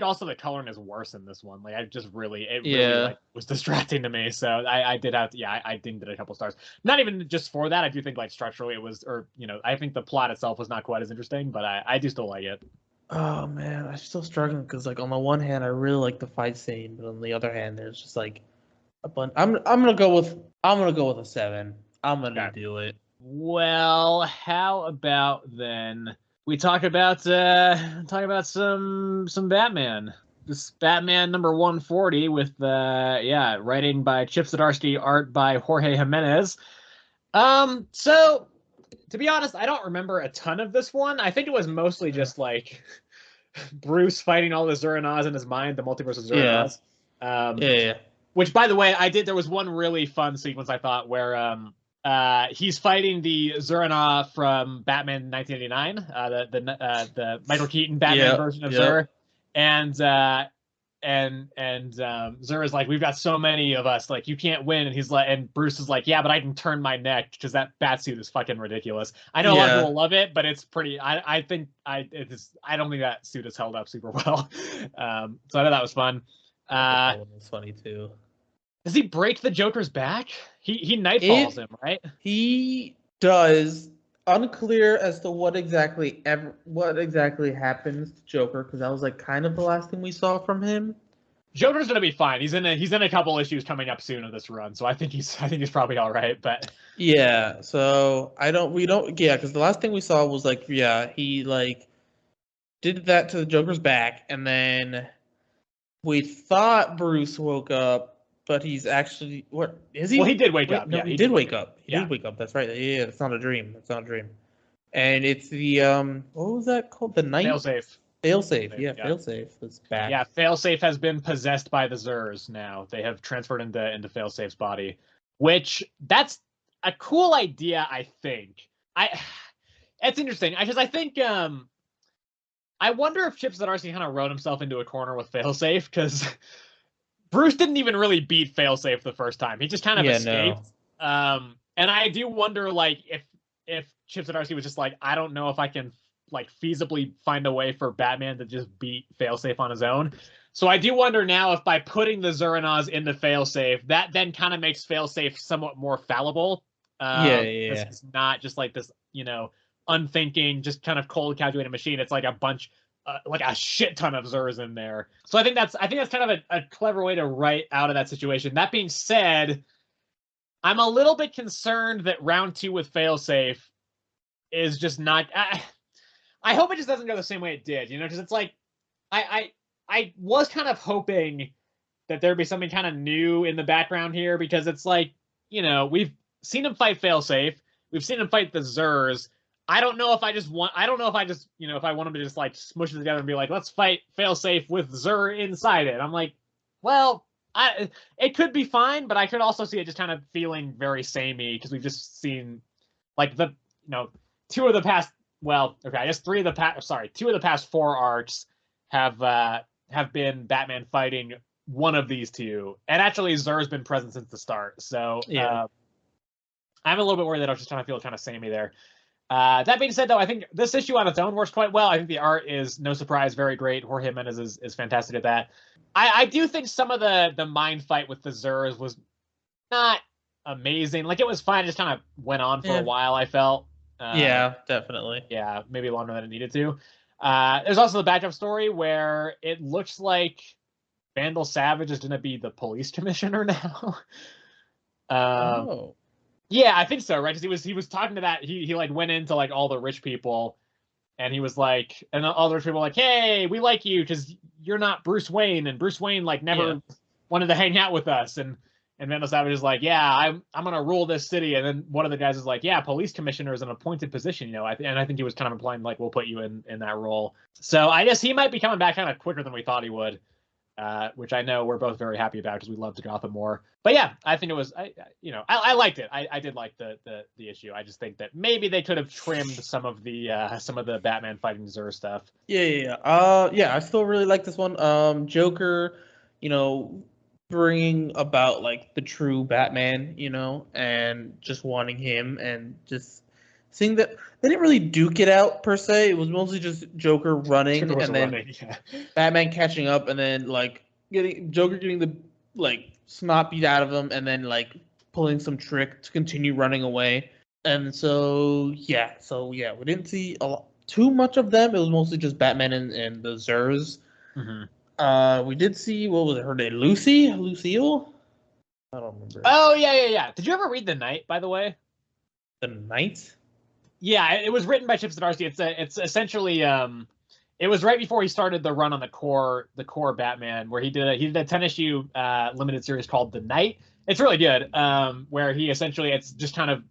also the coloring is worse in this one. Like it really like, was distracting to me. So I didn't get a couple stars. Not even just for that. I do think like structurally it was, I think the plot itself was not quite as interesting, but I do still like it. Oh man, I'm still struggling because like on the one hand I really like the fight scene, but on the other hand there's just like a bunch. I'm gonna go with a 7. I'm gonna do it. Well, how about then we talk about some Batman. This Batman number 140 with writing by Chip Zdarsky, art by Jorge Jimenez. So to be honest, I don't remember a ton of this one. I think it was mostly just like Bruce fighting all the Zur-Nas in his mind, the multiverse of Zur-Nas. Which, by the way, there was one really fun sequence I thought where he's fighting the Zur-Na from Batman 1989, the Michael Keaton Batman version of Zur, and Zur is like, we've got so many of us, like you can't win, and he's like, and Bruce is like, yeah, but I can turn my neck because that bat suit is fucking ridiculous. I know a lot of people love it, but it's pretty. I don't think that suit has held up super well. So I thought that was fun. That one was funny too. Does he break the Joker's back? He nightfalls him, right? He does. Unclear as to what exactly happens to Joker, because that was like kind of the last thing we saw from him. Joker's gonna be fine. He's in a couple issues coming up soon of this run, so I think he's probably all right. But yeah, so because the last thing we saw was like he like did that to the Joker's back, and then we thought Bruce woke up, but he's actually what is he? Well, he did wake up. No, Yeah, he did wake up. He Yeah. did wake up. That's right. Yeah, it's not a dream. It's not a dream. And it's the what was that called? The night Failsafe. Failsafe. Yeah, Failsafe is back. Yeah, Failsafe has been possessed by the Zers now. They have transferred into Failsafe's body, which that's a cool idea, I think. It's interesting because I think I wonder if Chip Zdarsky kind of wrote himself into a corner with Failsafe, because Bruce didn't even really beat Failsafe the first time. He just kind of escaped. No. And I do wonder, like, if Chip Zdarsky was just like, I don't know if I can like feasibly find a way for Batman to just beat Failsafe on his own. So I do wonder now if by putting the Zur-En-Oz into Failsafe, that then kind of makes Failsafe somewhat more fallible. It's not just like this, unthinking, just kind of cold calculated machine. It's like a bunch, like a shit ton of Zurs in there. So I think that's kind of a clever way to write out of that situation. That being said, I'm a little bit concerned that round 2 with Failsafe is just not. I hope it just doesn't go the same way it did, because it's like I was kind of hoping that there'd be something kind of new in the background here, because it's like, we've seen him fight Failsafe, we've seen him fight the Zurs. I don't know if I want him to just like smush it together and be like, let's fight Failsafe with Zur inside it. I'm like, well, it could be fine, but I could also see it just kind of feeling very samey, because we've just seen like two of the past 4 arcs have been Batman fighting one of these two, and actually Zur's been present since the start. So I'm a little bit worried that I was just trying to feel kind of samey there. That being said, though, I think this issue on its own works quite well. I think the art is, no surprise, very great. Jorge Jimenez is fantastic at that. I do think some of the mind fight with the Zurs was not amazing. Like, it was fine. It just kind of went on for a while, I felt. Yeah, definitely. Yeah, maybe longer than it needed to. There's also the backdrop story where it looks like Vandal Savage is going to be the police commissioner now. Yeah, I think so, right? Because he was talking to that. He like went into like all the rich people, and he was like, and all the rich people were like, hey, we like you because you're not Bruce Wayne, and Bruce Wayne like never wanted to hang out with us, and Vandal Savage is like, yeah, I'm gonna rule this city, and then one of the guys is like, yeah, police commissioner is an appointed position, and I think he was kind of implying like, we'll put you in that role. So I guess he might be coming back kind of quicker than we thought he would. Which I know we're both very happy about, because we loved Gotham more. But yeah, I think it was, I liked it. I did like the issue. I just think that maybe they could have trimmed some of the Batman fighting Zur stuff. Yeah. I still really like this one. Joker, bringing about like the true Batman, and just wanting him, and just seeing that they didn't really duke it out per se. It was mostly just Joker running, and then Batman catching up, and then like Joker getting the like snot beat out of him, and then like pulling some trick to continue running away. And so we didn't see too much of them. It was mostly just Batman and the Zurs. Mm-hmm. We did see, what was her name? Lucille? I don't remember. Oh yeah. Did you ever read The Knight, by the way? The Knight? Yeah, it was written by Chip Zdarsky. It's essentially it was right before he started the run on the core Batman, where he did a 10-issue limited series called The Knight. It's really good. Where he essentially, it's just kind of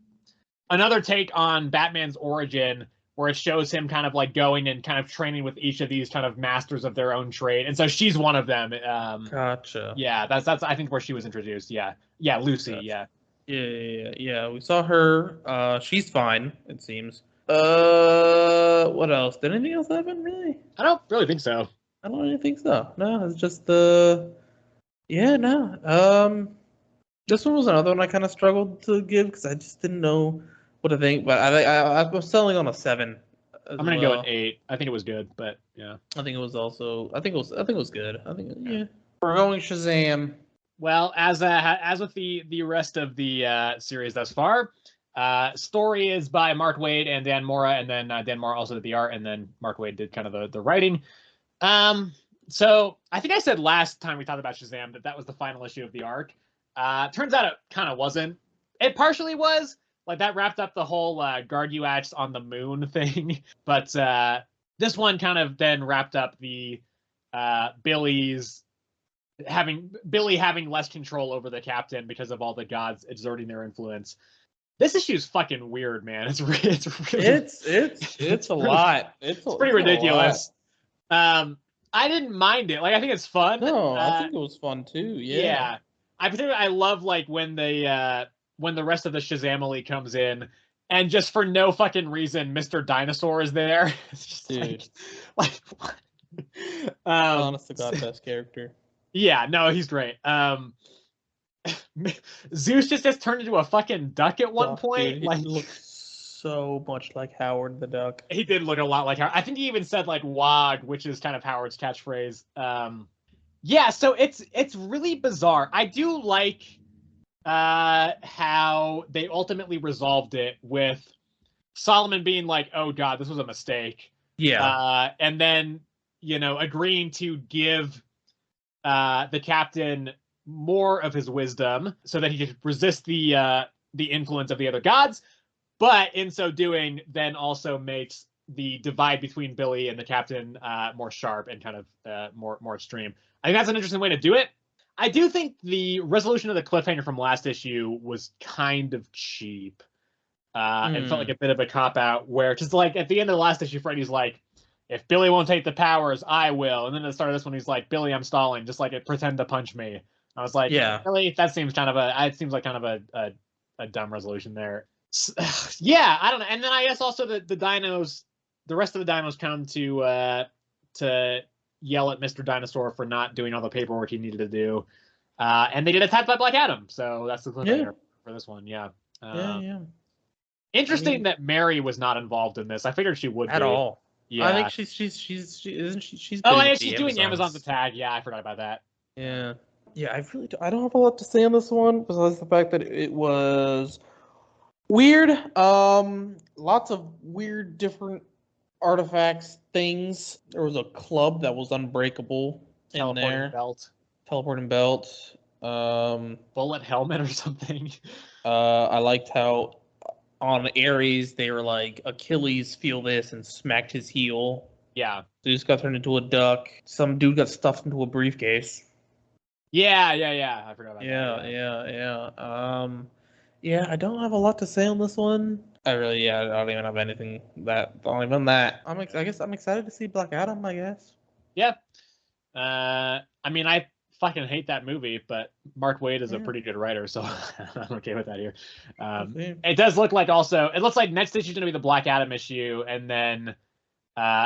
another take on Batman's origin, where it shows him kind of like going and kind of training with each of these kind of masters of their own trade. And so she's one of them. Gotcha. Yeah, that's I think where she was introduced. Yeah, Lucy. Gotcha. Yeah. We saw her. She's fine, it seems. What else? Did anything else happen, really? I don't really think so. I don't really think so. No, it's just no. This one was another one I kind of struggled to give, because I just didn't know what to think. But I was selling on a 7. I'm gonna go an 8. I think it was good, but yeah. I think it was good. We're going Shazam. Well, as with the rest of the series thus far, story is by Mark Waid and Dan Mora, and then Dan Mora also did the art, and then Mark Waid did kind of the writing. So I think I said last time we talked about Shazam that was the final issue of the arc. Turns out it kind of wasn't. It partially was. Like that wrapped up the whole guard you acts on the moon thing, but this one kind of then wrapped up the Billy having less control over the captain because of all the gods exerting their influence. This issue is fucking weird, man. It's really it's a lot. It's pretty ridiculous. I didn't mind it. Like I think it's fun. No, I think it was fun too. Yeah. I love like when the rest of the Shazamily comes in, and just for no fucking reason, Mr. Dinosaur is there. It's just dude, like what? Honest to God, best character. Yeah, no, he's great. Zeus just has turned into a fucking duck at one point. Dude, like he looks so much like Howard the Duck. He did look a lot like Howard. I think he even said like "wog," which is kind of Howard's catchphrase. Yeah, so it's really bizarre. I do like how they ultimately resolved it with Solomon being like, "Oh God, this was a mistake." Yeah, and then agreeing to give the captain more of his wisdom so that he could resist the influence of the other gods, but in so doing, then also makes the divide between Billy and the captain more sharp and kind of more extreme. I think that's an interesting way to do it. I do think the resolution of the cliffhanger from last issue was kind of cheap. And felt like a bit of a cop-out where just like at the end of the last issue, Freddy's like, if Billy won't take the powers, I will. And then at the start of this one, he's like, Billy, I'm stalling. Just like pretend to punch me. I was like, yeah, really? That seems it seems like kind of a dumb resolution there. Yeah, I don't know. And then I guess also the dinos, the rest of the dinos come to yell at Mr. Dinosaur for not doing all the paperwork he needed to do. And they get attacked by Black Adam. So that's the cliffhanger for this one. Yeah. Yeah. Interesting that Mary was not involved in this. I figured she would at be. all. Yeah. I think she's isn't she? She's she's doing Amazon's Attack. Yeah, I forgot about that. Yeah. Yeah, I don't have a lot to say on this one besides the fact that it was weird. Lots of weird different artifacts, things. There was a club that was unbreakable in there. Teleporting belt. Bullet helmet or something. I liked how on Ares they were like, Achilles feel this and smacked his heel. Yeah. So he just got turned into a duck. Some dude got stuffed into a briefcase. Yeah. I forgot about that. Yeah, I don't have a lot to say on this one. I don't even have anything on that. I guess I'm excited to see Black Adam, I guess. Yeah. I mean, I fucking hate that movie, but Mark Waid is a pretty good writer, so I'm okay with that here. It does look like it looks like next issue is going to be the Black Adam issue, and then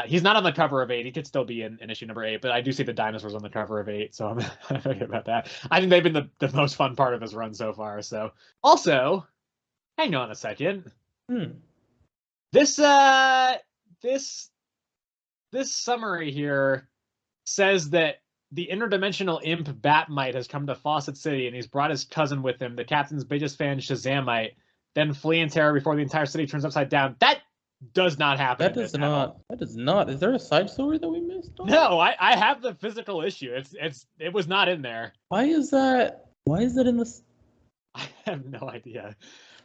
he's not on the cover of 8. He could still be in issue number 8, but I do see the dinosaurs on the cover of 8, so I'm okay about that. I think they've been the most fun part of his run so far. So, also, hang on a second. This summary here says that the interdimensional imp Batmite has come to Fawcett City, and he's brought his cousin with him, the captain's biggest fan, Shazamite, then flee in terror before the entire city turns upside down. That does not happen. That does not. Is there a side story that we missed? No, I have the physical issue. It was not in there. Why is that? Why is that in this? I have no idea.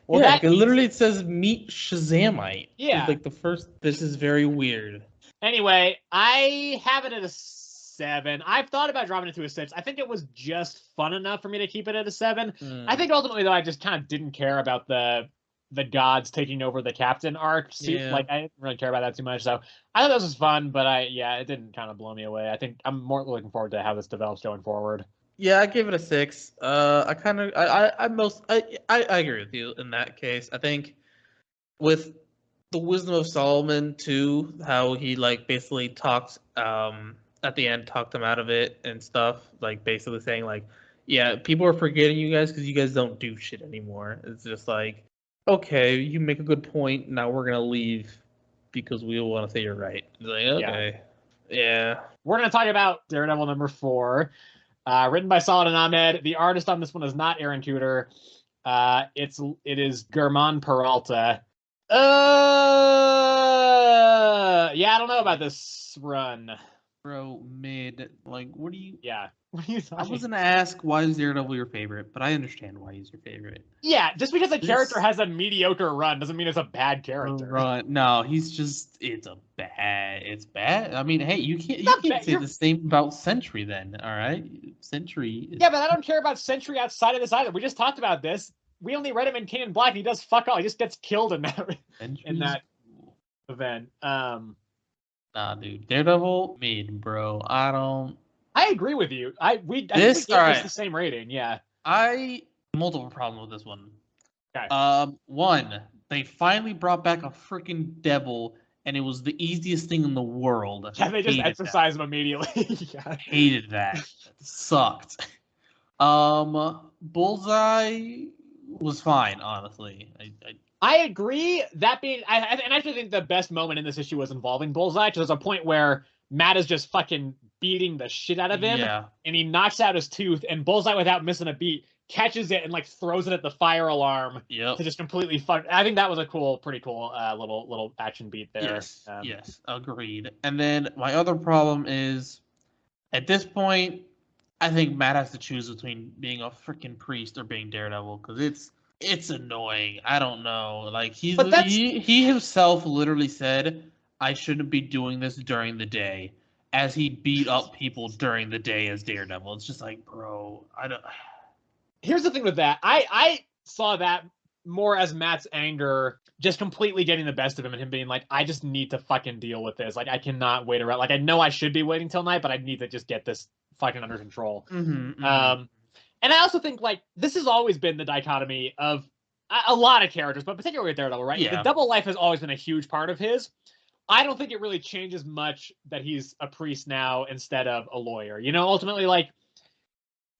Well, yeah, literally it says meet Shazamite. Yeah. It's like the first. This is very weird. Anyway, I have it at a 7. I've thought about dropping it to a 6. I think it was just fun enough for me to keep it at a 7. I think ultimately though I just kind of didn't care about the gods taking over the captain arc. Like I didn't really care about that too much. So I thought this was fun, but it didn't kind of blow me away. I think I'm more looking forward to how this develops going forward. Yeah, I gave it a 6. I agree with you in that case. I think with the wisdom of Solomon too, how he like basically talked at the end, talked him out of it and stuff, like basically saying like, yeah, people are forgetting you guys because you guys don't do shit anymore. It's just like, okay, you make a good point. Now we're gonna leave because we want to say you're right. It's like, okay, yeah. We're gonna talk about Daredevil number 4. Written by Saladin Ahmed. The artist on this one is not Aaron Tudor. It is Germán Peralta. Yeah, I don't know about this run. Bro, mid. Like, what do you? Yeah. What are you I talking? was gonna ask why is Daredevil your favorite, but I understand why he's your favorite. Yeah, just because a character This- has a mediocre run doesn't mean it's a bad character. Right? No, he's just. It's bad. I mean, hey, you can't not say bad. the same about Sentry then. All right, Sentry. Yeah, but I don't care about Sentry outside of this either. We just talked about this. We only read him in King and Black. And he does fuck all. He just gets killed in that event. Nah, dude, Daredevil mid, bro. I agree with you. I think we gave this the same rating. Yeah. Multiple problems with this one. Okay. One, they finally brought back a freaking devil, and it was the easiest thing in the world. Yeah, they just exercise him immediately. Yeah. Hated that. Sucked. Bullseye was fine, honestly. I agree. That being, I actually think the best moment in this issue was involving Bullseye. Because there's a point where Matt is just fucking beating the shit out of him, and he knocks out his tooth, and Bullseye, without missing a beat, catches it and like throws it at the fire alarm to just completely fuck. I think that was a pretty cool little action beat there. Yes, agreed. And then my other problem is, at this point, I think Matt has to choose between being a freaking priest or being Daredevil, because it's annoying. I don't know. Like he himself literally said, I shouldn't be doing this during the day, as he beat up people during the day as Daredevil. It's just like, bro, I don't. Here's the thing with that. I saw that more as Matt's anger just completely getting the best of him, and him being like, I just need to fucking deal with this. Like, I cannot wait around. Like, I know I should be waiting till night, but I need to just get this fucking under control. And I also think, like, this has always been the dichotomy of a lot of characters, but particularly with Daredevil, right? Yeah. The double life has always been a huge part of his. I don't think it really changes much that he's a priest now instead of a lawyer. You know, ultimately, like,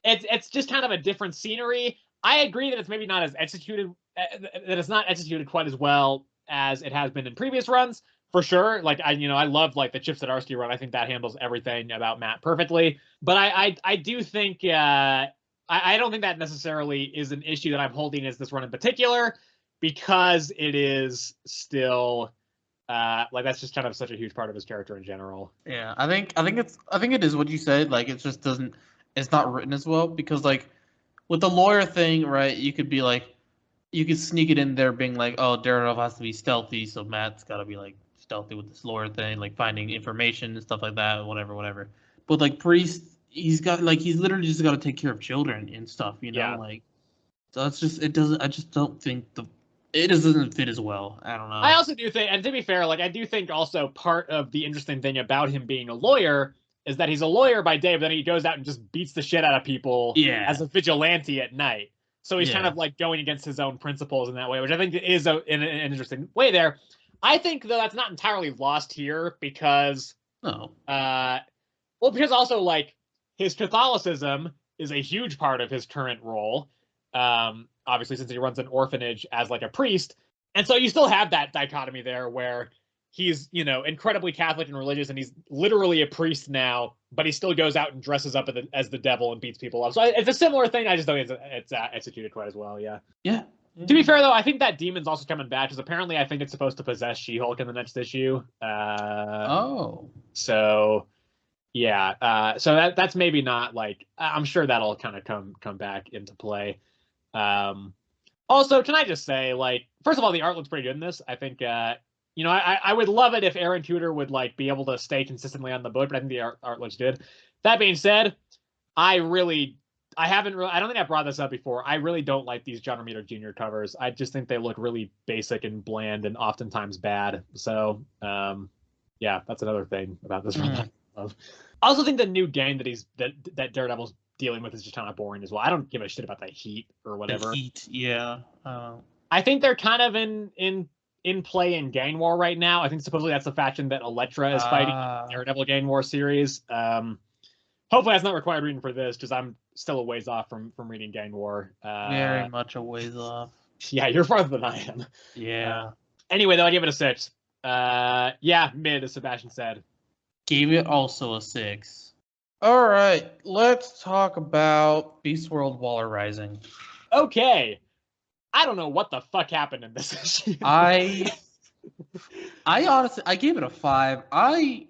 it's just kind of a different scenery. I agree that it's maybe not as executed, that it's not executed quite as well as it has been in previous runs, for sure. Like, I love, like, the Chip Zdarsky run. I think that handles everything about Matt perfectly. But I do think, I don't think that necessarily is an issue that I'm holding as this run in particular, because it is still like, that's just kind of such a huge part of his character in general. Yeah, I think it is what you said. Like, it just doesn't. It's not written as well, because, like, with the lawyer thing, right? You could be like, you could sneak it in there, being like, oh, Daredevil has to be stealthy, so Matt's got to be like stealthy with this lawyer thing, like finding information and stuff like that, whatever. But like Priest, he's literally just got to take care of children and stuff, you know. Yeah. Like, so it's just, it doesn't. I just don't think it doesn't fit as well. I don't know. I also do think, and to be fair, like, I do think also part of the interesting thing about him being a lawyer is that he's a lawyer by day, but then he goes out and just beats the shit out of people as a vigilante at night. So he's kind of like going against his own principles in that way, which I think is an interesting way there. I think, though, that's not entirely lost here, because because also, like, his Catholicism is a huge part of his current role. Obviously, since he runs an orphanage as, like, a priest. And so you still have that dichotomy there where he's, incredibly Catholic and religious, and he's literally a priest now, but he still goes out and dresses up as the devil and beats people up. So it's a similar thing. I just don't think it's executed quite as well. Yeah. To be fair, though, I think that demon's also coming back, because apparently I think it's supposed to possess She-Hulk in the next issue. So, yeah. So that's maybe not, like, I'm sure that'll kind of come back into play. Also, can I just say, like, first of all, the art looks pretty good in this. I think, I would love it if Aaron Tudor would, like, be able to stay consistently on the book, but I think the art looks good. That being said, I don't think I brought this up before. I really don't like these John Romita Jr. covers. I just think they look really basic and bland and oftentimes bad. So, yeah, that's another thing about this run. I also think the new gang that Daredevil's dealing with is just kind of boring as well. I don't give a shit about the Heat or whatever. The Heat, yeah. I think they're kind of in play in Gang War right now. I think supposedly that's the faction that Elektra is fighting in the Daredevil Gang War series. Hopefully that's not required reading for this, because I'm still a ways off from reading Gang War. Very much a ways off. Yeah, you're farther than I am. Yeah. Anyway, though, I give it a 6. Yeah, mid, as Sebastian said. Gave it also a 6. All right, let's talk about Beast World Waller Rising. Okay. I don't know what the fuck happened in this issue. I honestly, I gave it a 5. I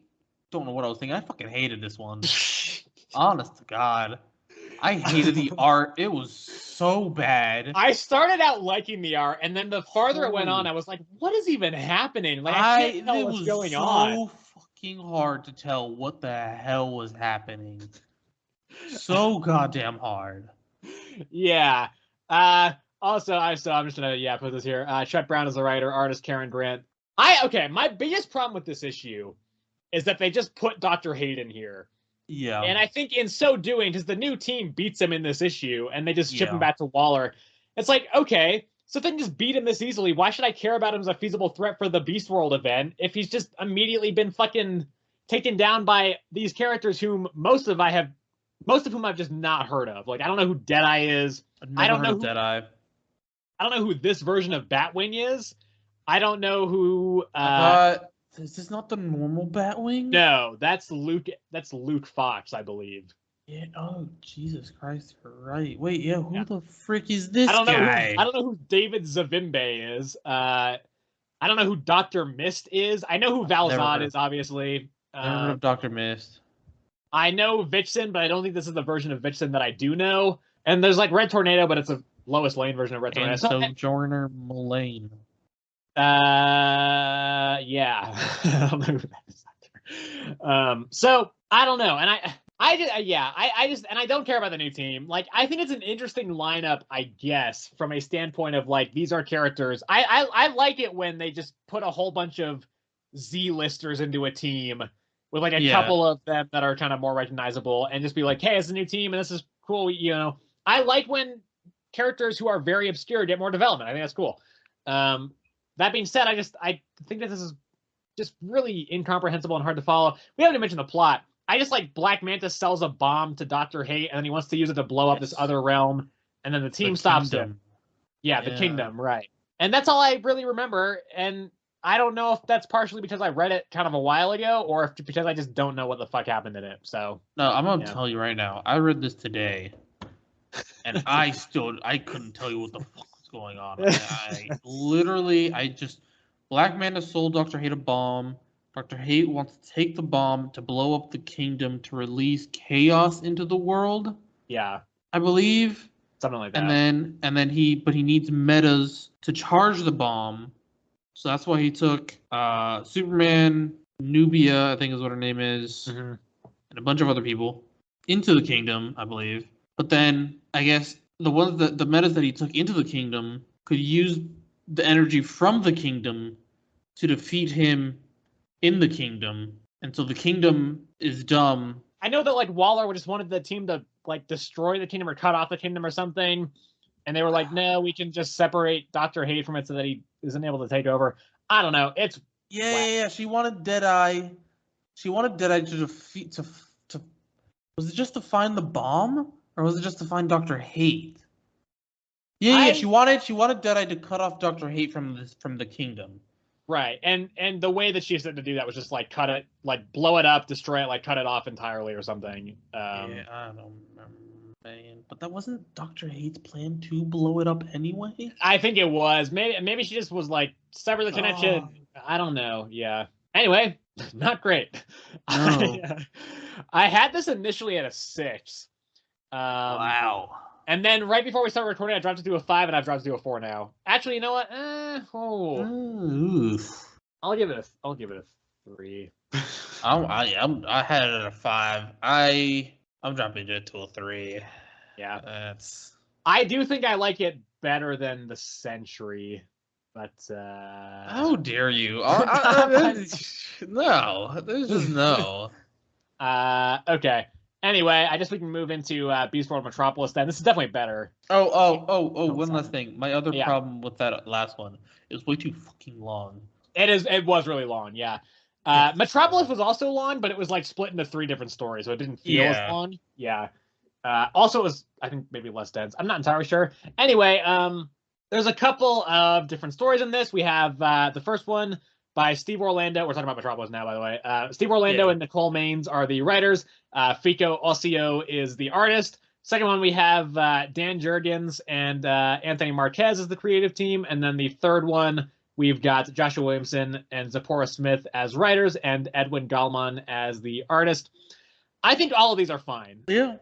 don't know what I was thinking. I fucking hated this one. Honest to God. I hated the art. It was so bad. I started out liking the art, and then the farther it went on, Holy- I was like, what is even happening? Like, I can't tell it what's was going so on. fucking hard to tell what the hell was happening. So goddamn hard. Yeah. Also, I'm just gonna put this here. Chet Brown is the writer, artist Karen Grant. My biggest problem with this issue is that they just put Dr. Hate in here. Yeah. And I think in so doing, because the new team beats him in this issue and they just ship him Yeah. back to Waller, it's like, okay, so if they can just beat him this easily, why should I care about him as a feasible threat for the Beast World event if he's just immediately been fucking taken down by these characters whom most of whom I've just not heard of. Like, I don't know who Deadeye is. I've never heard of Deadeye. I don't know who this version of Batwing is. I don't know who. Is this not the normal Batwing? No, that's Luke. That's Luke Fox, I believe. Yeah. Oh, Jesus Christ! You're right. Wait. Yeah. Who the frick is this guy? I don't know who David Zavimbe is. I don't know who Dr. Mist is. I know who Valzad is, obviously. Never heard of Dr. Mist. I know Vixen, but I don't think this is the version of Vixen that I do know. And there's like Red Tornado, but it's a Lois Lane version of Red Tornado. And Sojourner Mullane. Yeah. I don't know who that is either. So I don't know. And I don't care about the new team. Like, I think it's an interesting lineup, I guess, from a standpoint of like, these are characters. I like it when they just put a whole bunch of Z-listers into a team with like a couple of them that are kind of more recognizable and just be like, hey, it's a new team and this is cool. You know, I like when characters who are very obscure get more development. I think that's cool. That being said, I think that this is just really incomprehensible and hard to follow. We haven't even mentioned the plot. I just like Black Manta sells a bomb to Dr. Hate, and then he wants to use it to blow up this other realm, and then the team stops him. Yeah, the kingdom, right. And that's all I really remember, and I don't know if that's partially because I read it kind of a while ago, or if because I just don't know what the fuck happened in it. So no, I'm gonna tell you right now. I read this today, and I couldn't tell you what the fuck was going on. Black Manta sold Dr. Hate a bomb. Dr. Hate wants to take the bomb to blow up the kingdom to release chaos into the world. Yeah, I believe something like that. And then he needs metas to charge the bomb. So that's why he took Superman, Nubia, I think is what her name is, and a bunch of other people into the kingdom, I believe. But then I guess the metas that he took into the kingdom could use the energy from the kingdom to defeat him in the kingdom. And so the kingdom is dumb. I know that like Waller just wanted the team to like destroy the kingdom or cut off the kingdom or something. And they were like, no, we can just separate Dr. Hate from it so that he isn't able to take over. I don't know. It's yeah. She wanted Deadeye. She wanted Deadeye to defeat to was it just to find the bomb? Or was it just to find Dr. Hate? Yeah, she wanted Deadeye to cut off Dr. Hate from the kingdom. Right. And the way that she said to do that was just like cut it, like blow it up, destroy it, like cut it off entirely or something. Yeah, I don't remember. But that wasn't Dr. Hate's plan to blow it up anyway? I think it was. Maybe she just was like sever the connection. I don't know. Yeah. Anyway, not great. No. I had this initially at a 6. Wow. And then right before we started recording, I dropped it to a 5, and I've dropped it to a 4 now. Actually, you know what? I'll give it a 3. I had it at a 5. I'm dropping it to a 3. Yeah. I do think I like it better than the Sentry, but how dare you? No, there's just no. Okay. Anyway, I guess we can move into Beast World Metropolis then. This is definitely better. One last thing. My other problem with that last one is way too fucking long. It was really long, yeah. Metropolis was also long, but it was like split into 3 different stories, so it didn't feel as long. Yeah. Also, it was, I think, maybe less dense. I'm not entirely sure. Anyway, there's a couple of different stories in this. We have the first one by Steve Orlando. We're talking about Metropolis now, by the way. Steve Orlando and Nicole Maines are the writers. Fico Ossio is the artist. Second one, we have Dan Jurgens and Anthony Marquez as the creative team. And then the third one, we've got Joshua Williamson and Zipporah Smith as writers and Edwin Gallman as the artist. I think all of these are fine. Yeah.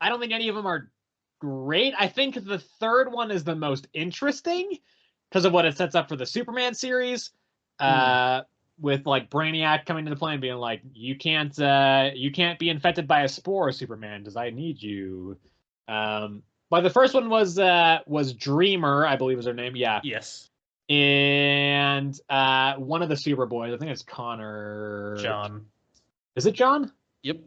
I don't think any of them are great. I think the third one is the most interesting because of what it sets up for the Superman series. With like Brainiac coming to the plane being like, you can't be infected by a spore, Superman, because I need you. But the first one was Dreamer, I believe was her name. Yeah. Yes. And one of the Superboys, I think it's Connor. John. Is it John? Yep.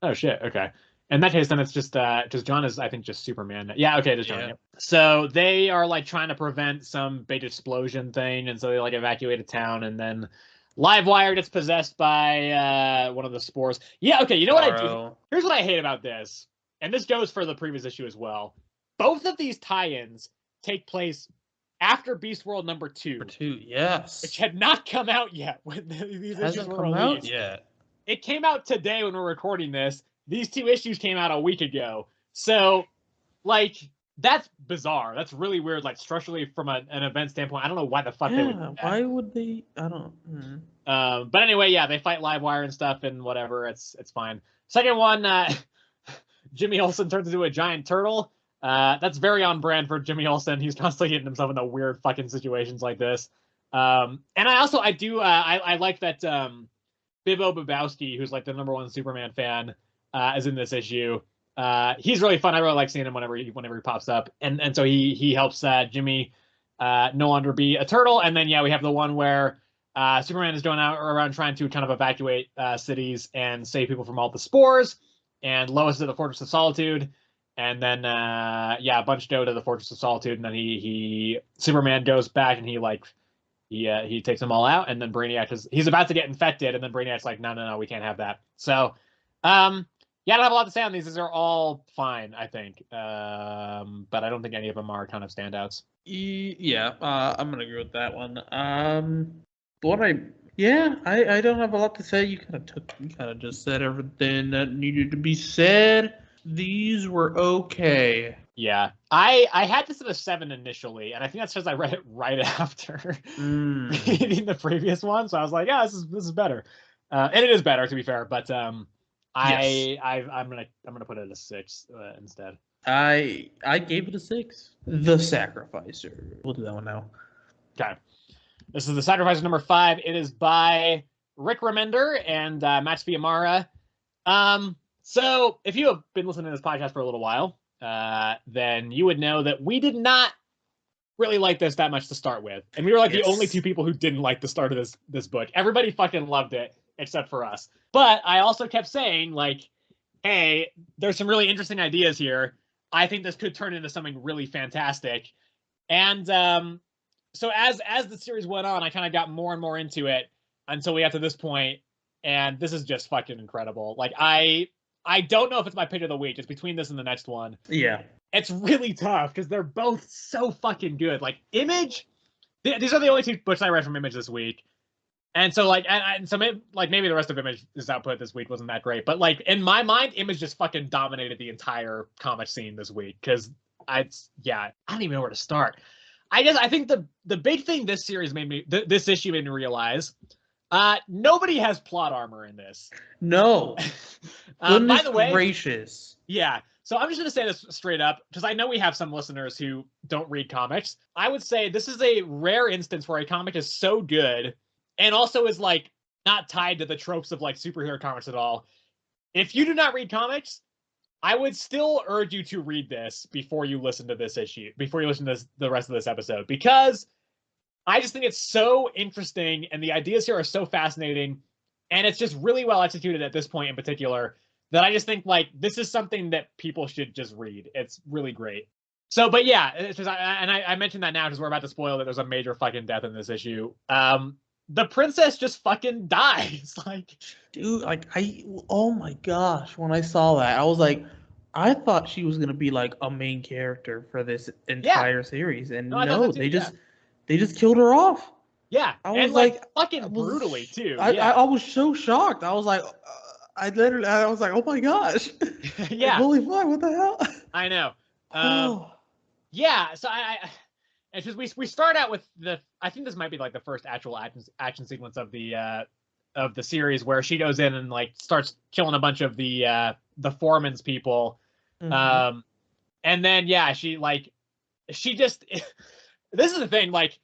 Oh shit. Okay. In that case, then it's just John is, I think, just Superman. Yeah, okay, it is John. Yeah. Yep. So they are like trying to prevent some big explosion thing, and so they like evacuate a town, and then Livewire gets possessed by one of the spores. Yeah, okay, you know what I do? Here's what I hate about this, and this goes for the previous issue as well. Both of these tie-ins take place after Beast World number 2. Yes. Which had not come out yet when these issues were released. Out yet. It came out today when we're recording this. These 2 issues came out a week ago. So, like, that's bizarre. That's really weird, like, structurally from an event standpoint. I don't know why the fuck they would do that. Why would they? I don't... But anyway, yeah, they fight Livewire and stuff and whatever. It's fine. Second one, Jimmy Olsen turns into a giant turtle. That's very on brand for Jimmy Olsen. He's constantly getting himself into weird fucking situations like this. And I like that Bibbo Bobowski, who's like the #1 Superman fan, is in this issue. He's really fun. I really like seeing him whenever he pops up. And so he helps Jimmy no longer be a turtle. And then, yeah, we have the one where Superman is going out around trying to kind of evacuate cities and save people from all the spores. And Lois is at the Fortress of Solitude. And then, Bunch go to the Fortress of Solitude. And then Superman goes back and he takes them all out. And then Brainiac he's about to get infected. And then Brainiac's like, no, we can't have that. So, yeah, I don't have a lot to say on these. These are all fine, I think. But I don't think any of them are kind of standouts. Yeah, I'm gonna agree with that one. I don't have a lot to say. You kind of just said everything that needed to be said. These were okay. Yeah, I had this at a 7 initially, and I think that's because I read it right after reading the previous one. So I was like, yeah, this is better, and it is better to be fair. But I'm gonna put it at a 6 instead. I gave it a 6. The Sacrificer. We'll do that one now. Okay. This is The Sacrificer number 5. It is by Rick Remender and Max Fiamara. So if you have been listening to this podcast for a little while, then you would know that we did not really like this that much to start with. And we were like the only 2 people who didn't like the start of this book. Everybody fucking loved it except for us. But I also kept saying, like, hey, there's some really interesting ideas here. I think this could turn into something really fantastic. And so as the series went on, I kind of got more and more into it until we got to this point, and this is just fucking incredible. Like, I don't know if it's my pick of the week. It's between this and the next one. Yeah. It's really tough because they're both so fucking good. Like, Image, these are the only 2 books I read from Image this week. And so, like, maybe the rest of Image's output this week wasn't that great. But, like, in my mind, Image just fucking dominated the entire comic scene this week. Because, I don't even know where to start. I think the big thing this series this issue made me realize, nobody has plot armor in this. No. By the way, gracious. Yeah. So I'm just going to say this straight up, because I know we have some listeners who don't read comics. I would say this is a rare instance where a comic is so good and also is, like, not tied to the tropes of, like, superhero comics at all. If you do not read comics, I would still urge you to read this before you listen to this issue, before you listen to the rest of this episode, because I just think it's so interesting and the ideas here are so fascinating, and it's just really well executed at this point in particular, that I just think, like, this is something that people should just read. It's really great. So, but yeah, it's just, I mentioned that now because we're about to spoil that there's a major fucking death in this issue. The princess just fucking dies. Like, dude, like, oh my gosh, when I saw that, I was like, I thought she was gonna be like a main character for this entire series, and no, they just killed her off. Yeah, I was and like like, fucking brutally too. Yeah, I was so shocked. I was like, I was like, oh my gosh, like yeah, holy fuck, what the hell? I know. Oh, Yeah, so it's just we start out with I think this might be like the first actual action sequence of the series where she goes in and like starts killing a bunch of the foreman's people. mhm. And then yeah, she just this is the thing, like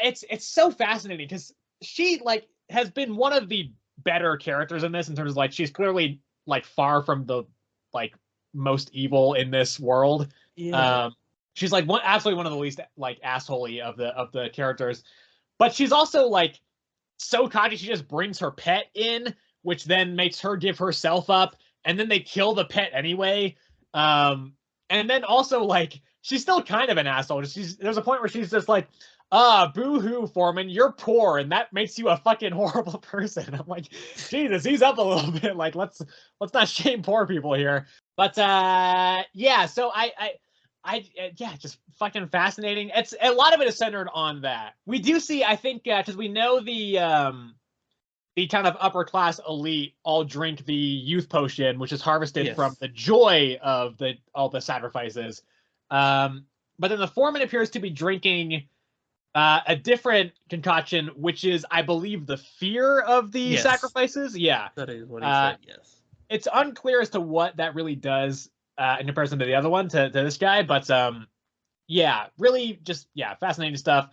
it's so fascinating because she like has been one of the better characters in this in terms of like she's clearly like far from the like most evil in this world. Yeah. Um, she's like absolutely one of the least like assholey of the characters, but she's also like so cocky she just brings her pet in, which then makes her give herself up, and then they kill the pet anyway. And then also like she's still kind of an asshole. There's a point where she's just like, boo-hoo, Foreman, you're poor, and that makes you a fucking horrible person. I'm like, Jesus, ease up a little bit. Like, let's not shame poor people here. But yeah, so yeah, just fucking fascinating. It's a lot of it is centered on that. We do see, I think, because we know the kind of upper class elite all drink the youth potion, which is harvested from Yes. the joy of all the sacrifices. But then the foreman appears to be drinking a different concoction, which is, I believe, the fear of the Yes. sacrifices. Yeah, That is what he said. Yes. it's unclear as to what that really does in comparison to the other one, to this guy. But yeah, really just yeah, fascinating stuff.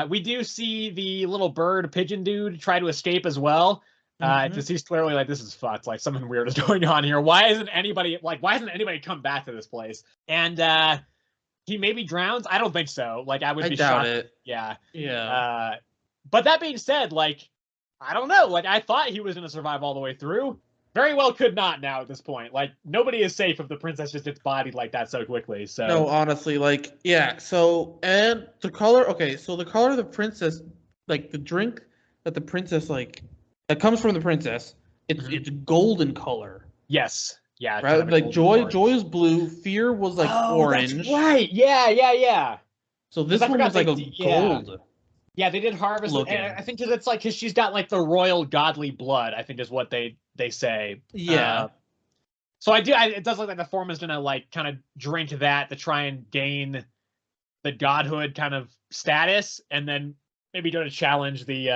We do see the little bird pigeon dude try to escape as well. Just he's clearly like, this is fucked. Like something weird is going on here. Why hasn't anybody come back to this place? And he maybe drowns. I don't think so. Like I would be doubt shocked. it. Yeah. Yeah. But that being said, like I don't know. Like I thought he was going to survive all the way through. Very well could not now at this point. Like nobody is safe if the princess just gets bodied like that so quickly. So No, honestly, like, yeah. So, and the color. Okay, so the color of the princess, like the drink that the princess like that comes from the princess. It's golden color, yes, yeah, kind right? of a Like golden orange. joy is blue. Fear was like Oh, that's orange. right. Yeah, yeah, yeah. So Because this I one forgot was like a yeah. gold Yeah, they did harvest it. And looking. I think because it's like because she's got like the royal godly blood, I think is what they say. Yeah. So it does look like the foreman's gonna like kind of drink that to try and gain the godhood kind of status, and then maybe go to challenge the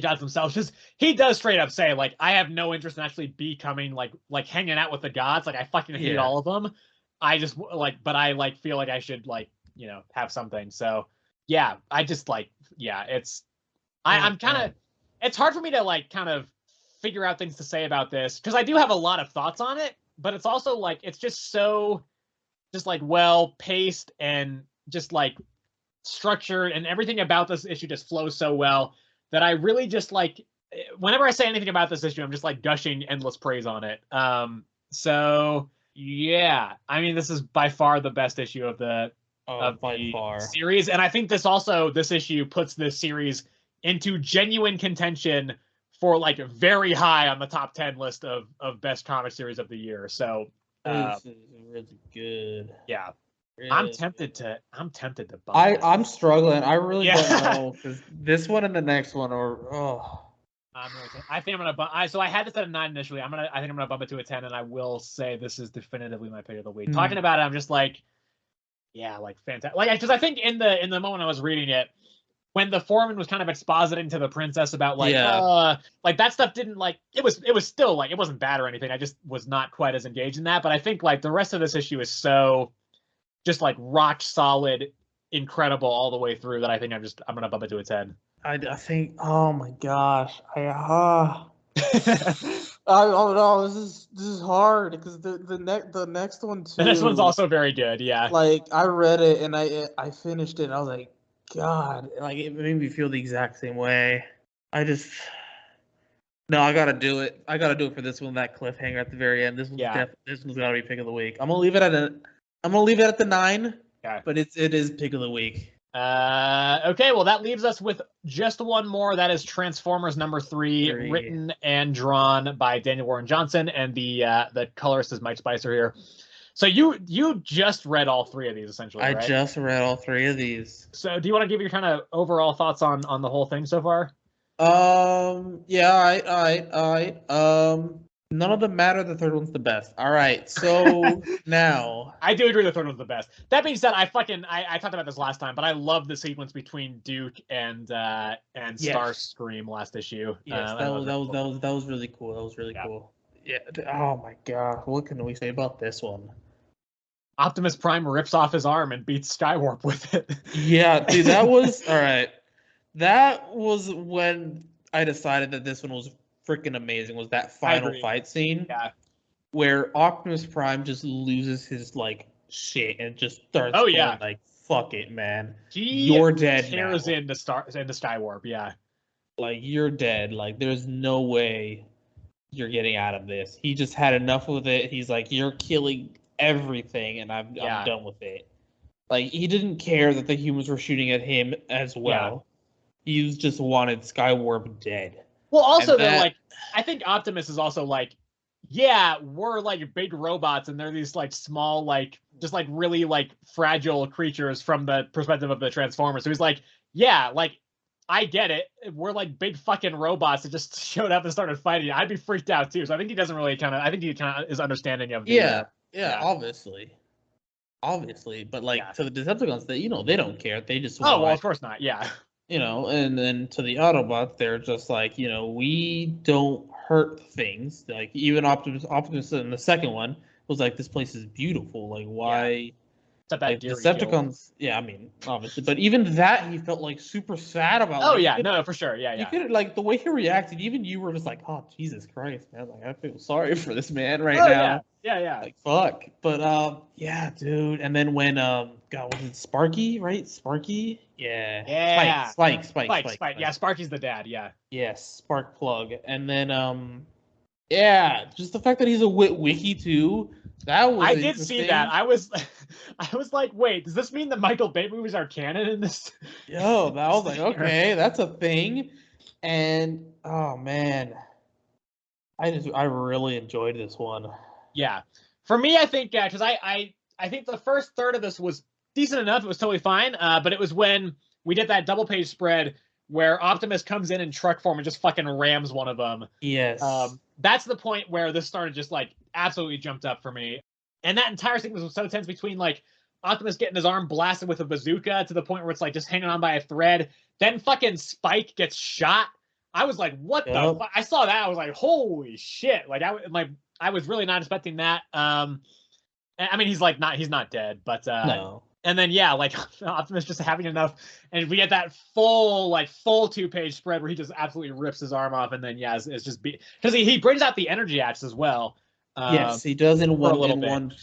gods themselves. Just he does straight up say like, I have no interest in actually becoming like hanging out with the gods. Like I fucking hate Yeah. all of them. I just like, but I like feel like I should like have something. So yeah, I just like yeah, I'm kind of it's hard for me to like kind of figure out things to say about this because I do have a lot of thoughts on it, but it's also like it's just so just like well paced and just like structured, and everything about this issue just flows so well that I really just like whenever I say anything about this issue, I'm just like gushing endless praise on it. So yeah, I mean this is by far the best issue of the By far. series, and I think this issue puts this series into genuine contention for like very high on the top 10 list of best comic series of the year. So This is really good. yeah, Really I'm tempted to bump I'm struggling. I really Yeah. don't know because this one and the next one are I think I'm gonna bump. So I had this at a 9 initially. I think I'm gonna bump it to a 10, and I will say this is definitively my pick of the week. Talking about it, I'm just like, yeah, like fantastic. Like because I think in the moment I was reading it, when the foreman was kind of expositing to the princess about like like that stuff didn't like it was still like it wasn't bad or anything. I just was not quite as engaged in that. But I think like the rest of this issue is so just like rock solid, incredible all the way through that I think I'm gonna bump it to a 10. I think oh my gosh I don't know this is hard because the next one too. The next one's also very good. Yeah. Like I read it and I finished it and I was like, God, like it made me feel the exact same way. I gotta do it. I gotta do it for this one. That cliffhanger at the very end. This one's gotta be pick of the week. I'm gonna leave it at the 9. Okay. But it is pick of the week. Okay, well that leaves us with just one more. That is Transformers #3, written and drawn by Daniel Warren Johnson, and the colorist is Mike Spicer here. So you just read all three of these essentially, I right? just read all three of these. So do you want to give your kind of overall thoughts on the whole thing so far? Yeah, all right. None of them matter. The third one's the best. All right, so now. I do agree the third one's the best. That being said, I talked about this last time, but I love the sequence between Duke and Starscream last issue. Yes, that was really cool. That was really cool. Yeah. Oh my god, what can we say about this one? Optimus Prime rips off his arm and beats Skywarp with it. Yeah, dude, that was all right. That was when I decided that this one was freaking amazing. Was that final fight scene? Yeah. Where Optimus Prime just loses his like shit and just starts going like, fuck it, man. You're dead now. Tears into Skywarp, yeah. Like, you're dead. Like, there's no way you're getting out of this. He just had enough with it. He's like, you're killing everything, and I'm done with it. Like, he didn't care that the humans were shooting at him as well. Yeah. He just wanted Skywarp dead. Well, also, they're like, I think Optimus is also like, yeah, we're like big robots, and they're these like small, like just like really like fragile creatures from the perspective of the Transformers. So he's like, yeah, like I get it. We're like big fucking robots that just showed up and started fighting. I'd be freaked out too. So I think he doesn't really I think he kind of is understanding of the, obviously, but like to the Decepticons, they don't care. They just well, of course not. Yeah. And then to the Autobots, they're just like, we don't hurt things. Like, even Optimus in the second one was like, this place is beautiful. Like, why? Like, Decepticons, I mean, obviously, but even that he felt like super sad about. Oh, like, no, for sure, yeah. You could, like, the way he reacted, even you were just like, oh, Jesus Christ, man, like, I feel sorry for this man right now. Yeah. Like, fuck. But yeah, dude. And then when God, was it Sparky, right? Sparky? Yeah. Spike. Yeah, Sparky's the dad, yeah. Yes, Sparkplug. And then just the fact that he's a wiki too. That was I did see that. I was like, wait, does this mean the Michael Bay movies are canon in this? Yo, that was like, okay, that's a thing. And oh man. I really enjoyed this one. Yeah. For me, I think because I think the first third of this was decent enough. It was totally fine. But it was when we did that double page spread where Optimus comes in truck form and just fucking rams one of them. Yes. That's the point where this started just like absolutely jumped up for me. And that entire sequence was so tense between like Optimus getting his arm blasted with a bazooka to the point where it's like just hanging on by a thread. Then fucking Spike gets shot. I was like, what the fuck? I saw that. I was like, holy shit. Like I was really not expecting that. I mean, he's not dead, but no. And then like Optimus just having enough, and we get that full 2-page spread where he just absolutely rips his arm off, and then it's just because he brings out the energy axe as well. Yes, he does in one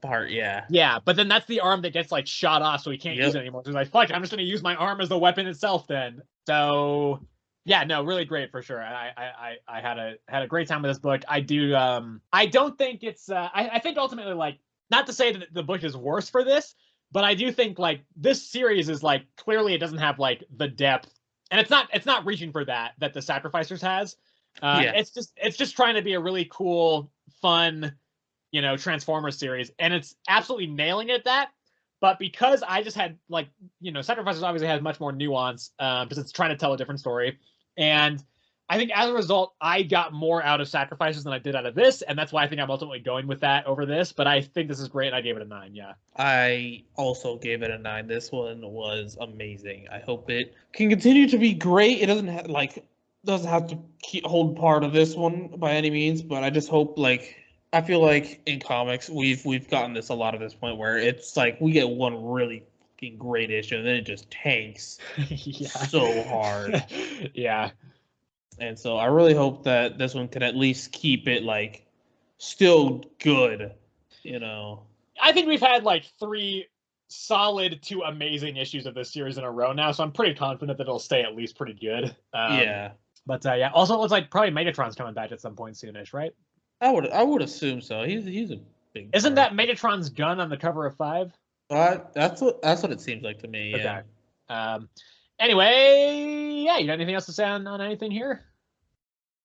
part. Yeah, but then that's the arm that gets like shot off, so he can't use it anymore. So he's like, fuck, I'm just gonna use my arm as the weapon itself then. So yeah, no, really great for sure. I had a great time with this book. I do. I don't think it's. I think ultimately, like, not to say that the book is worse for this, but I do think like this series is like clearly it doesn't have like the depth, and it's not reaching for that the Sacrificers has. It's just trying to be a really cool, fun, Transformers series, and it's absolutely nailing it at that. But because I just had like Sacrificers obviously has much more nuance because it's trying to tell a different story, and I think as a result I got more out of Sacrificers than I did out of this, and that's why I think I'm ultimately going with that over this. But I think this is great, and I gave it a 9. Yeah, I also gave it a 9. This one was amazing. I hope it can continue to be great. It doesn't have to hold part of this one by any means, but I just hope I feel like in comics we've gotten this a lot at this point where it's like we get one really fucking great issue and then it just tanks so hard. Yeah. And so I really hope that this one can at least keep it still good, I think we've had 3 solid to amazing issues of this series in a row now, so I'm pretty confident that it'll stay at least pretty good. But also it looks like probably Megatron's coming back at some point soonish, right? I would assume so. He's a big. Isn't that Megatron's gun on the cover of 5? That's what it seems like to me. Yeah. Okay. Anyway, you got anything else to say on anything here?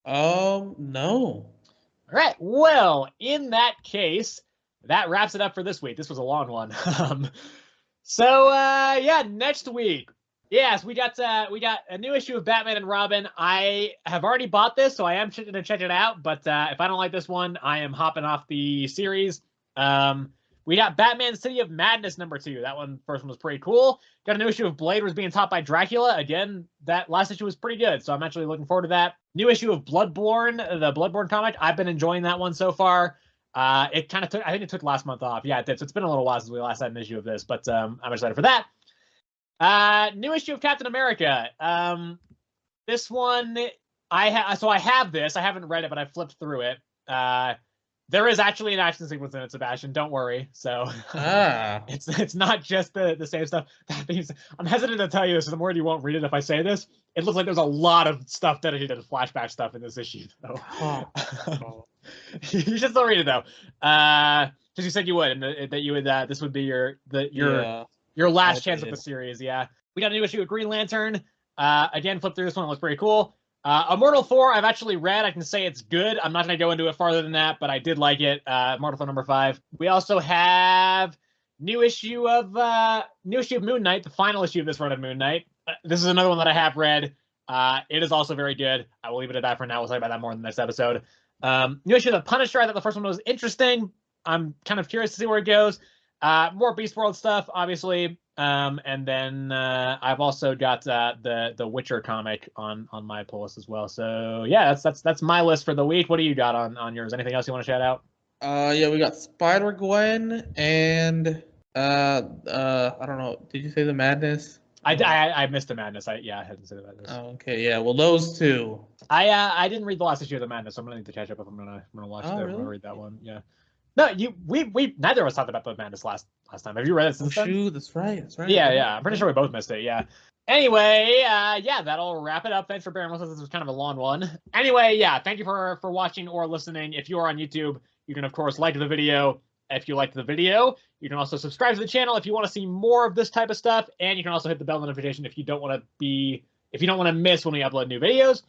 No. All right. Well, in that case, that wraps it up for this week. This was a long one. So yeah, next week. Yes, we got a new issue of Batman and Robin. I have already bought this, so I am going to check it out. But if I don't like this one, I am hopping off the series. We got Batman City of Madness #2. That first one was pretty cool. Got a new issue of Blade was being taught by Dracula. Again, that last issue was pretty good, so I'm actually looking forward to that. New issue of Bloodborne, the Bloodborne comic. I've been enjoying that one so far. It kind of took, I think it took last month off. Yeah, it did. So it's been a little while since we last had an issue of this, but I'm excited for that. New issue of Captain America. This one, I have this. I haven't read it, but I flipped through it. There is actually an action sequence in it, Sebastian. Don't worry. So it's not just the same stuff. I'm hesitant to tell you this, because I'm worried you won't read it if I say this. It looks like there's a lot of stuff dedicated to flashback stuff in this issue, though. You should still read it though, because you said you would, and that you would. This would be your last chance at the series. Yeah, we got a new issue of Green Lantern. Again, flip through this one. It looks pretty cool. Immortal 4, I've actually read. I can say it's good. I'm not going to go into it farther than that, but I did like it. Immortal 4 #5. We also have new issue of Moon Knight, the final issue of this run of Moon Knight. This is another one that I have read. It is also very good. I will leave it at that for now. We'll talk about that more in the next episode. New issue of the Punisher. I thought the first one was interesting. I'm kind of curious to see where it goes. More Beast World stuff, obviously. And then I've also got the Witcher comic on my pull list as well. So yeah, that's my list for the week. What do you got on yours? Anything else you want to shout out? Yeah, we got Spider-Gwen and I don't know. Did you say the Madness? I missed the Madness. I hadn't said the Madness. Oh, okay, yeah. Well, those two. I didn't read the last issue of the Madness, so I'm gonna need to catch up if I'm gonna watch it. Really? I'm gonna read that one. Yeah. No, we neither of us talked about the Madness last time. Have you read it since then? Shoot, that's right. Yeah. I'm pretty sure we both missed it. Yeah. Anyway, yeah, that'll wrap it up. Thanks for bearing with us. This was kind of a long one. Anyway, yeah, thank you for watching or listening. If you are on YouTube, you can of course like the video. If you liked the video, you can also subscribe to the channel if you want to see more of this type of stuff, and you can also hit the bell notification if you don't want to miss when we upload new videos.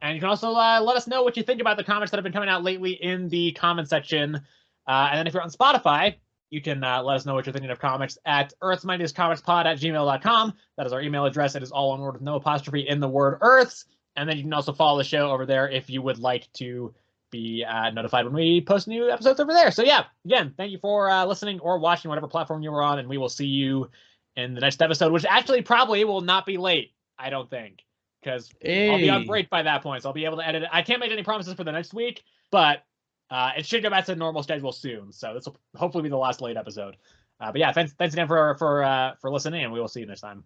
And you can also let us know what you think about the comments that have been coming out lately in the comment section. And then if you're on Spotify, you can let us know what you're thinking of comics at earthsmightiestcomicspod@gmail.com. That is our email address. It is all one word with no apostrophe in the word Earths. And then you can also follow the show over there if you would like to be notified when we post new episodes over there. So yeah, again, thank you for listening or watching whatever platform you were on, and we will see you in the next episode, which actually probably will not be late, I don't think, because I'll be on break by that point, so I'll be able to edit it. I can't make any promises for the next week, but it should go back to the normal schedule soon, so this will hopefully be the last late episode. But yeah, thanks again for listening, and we will see you next time.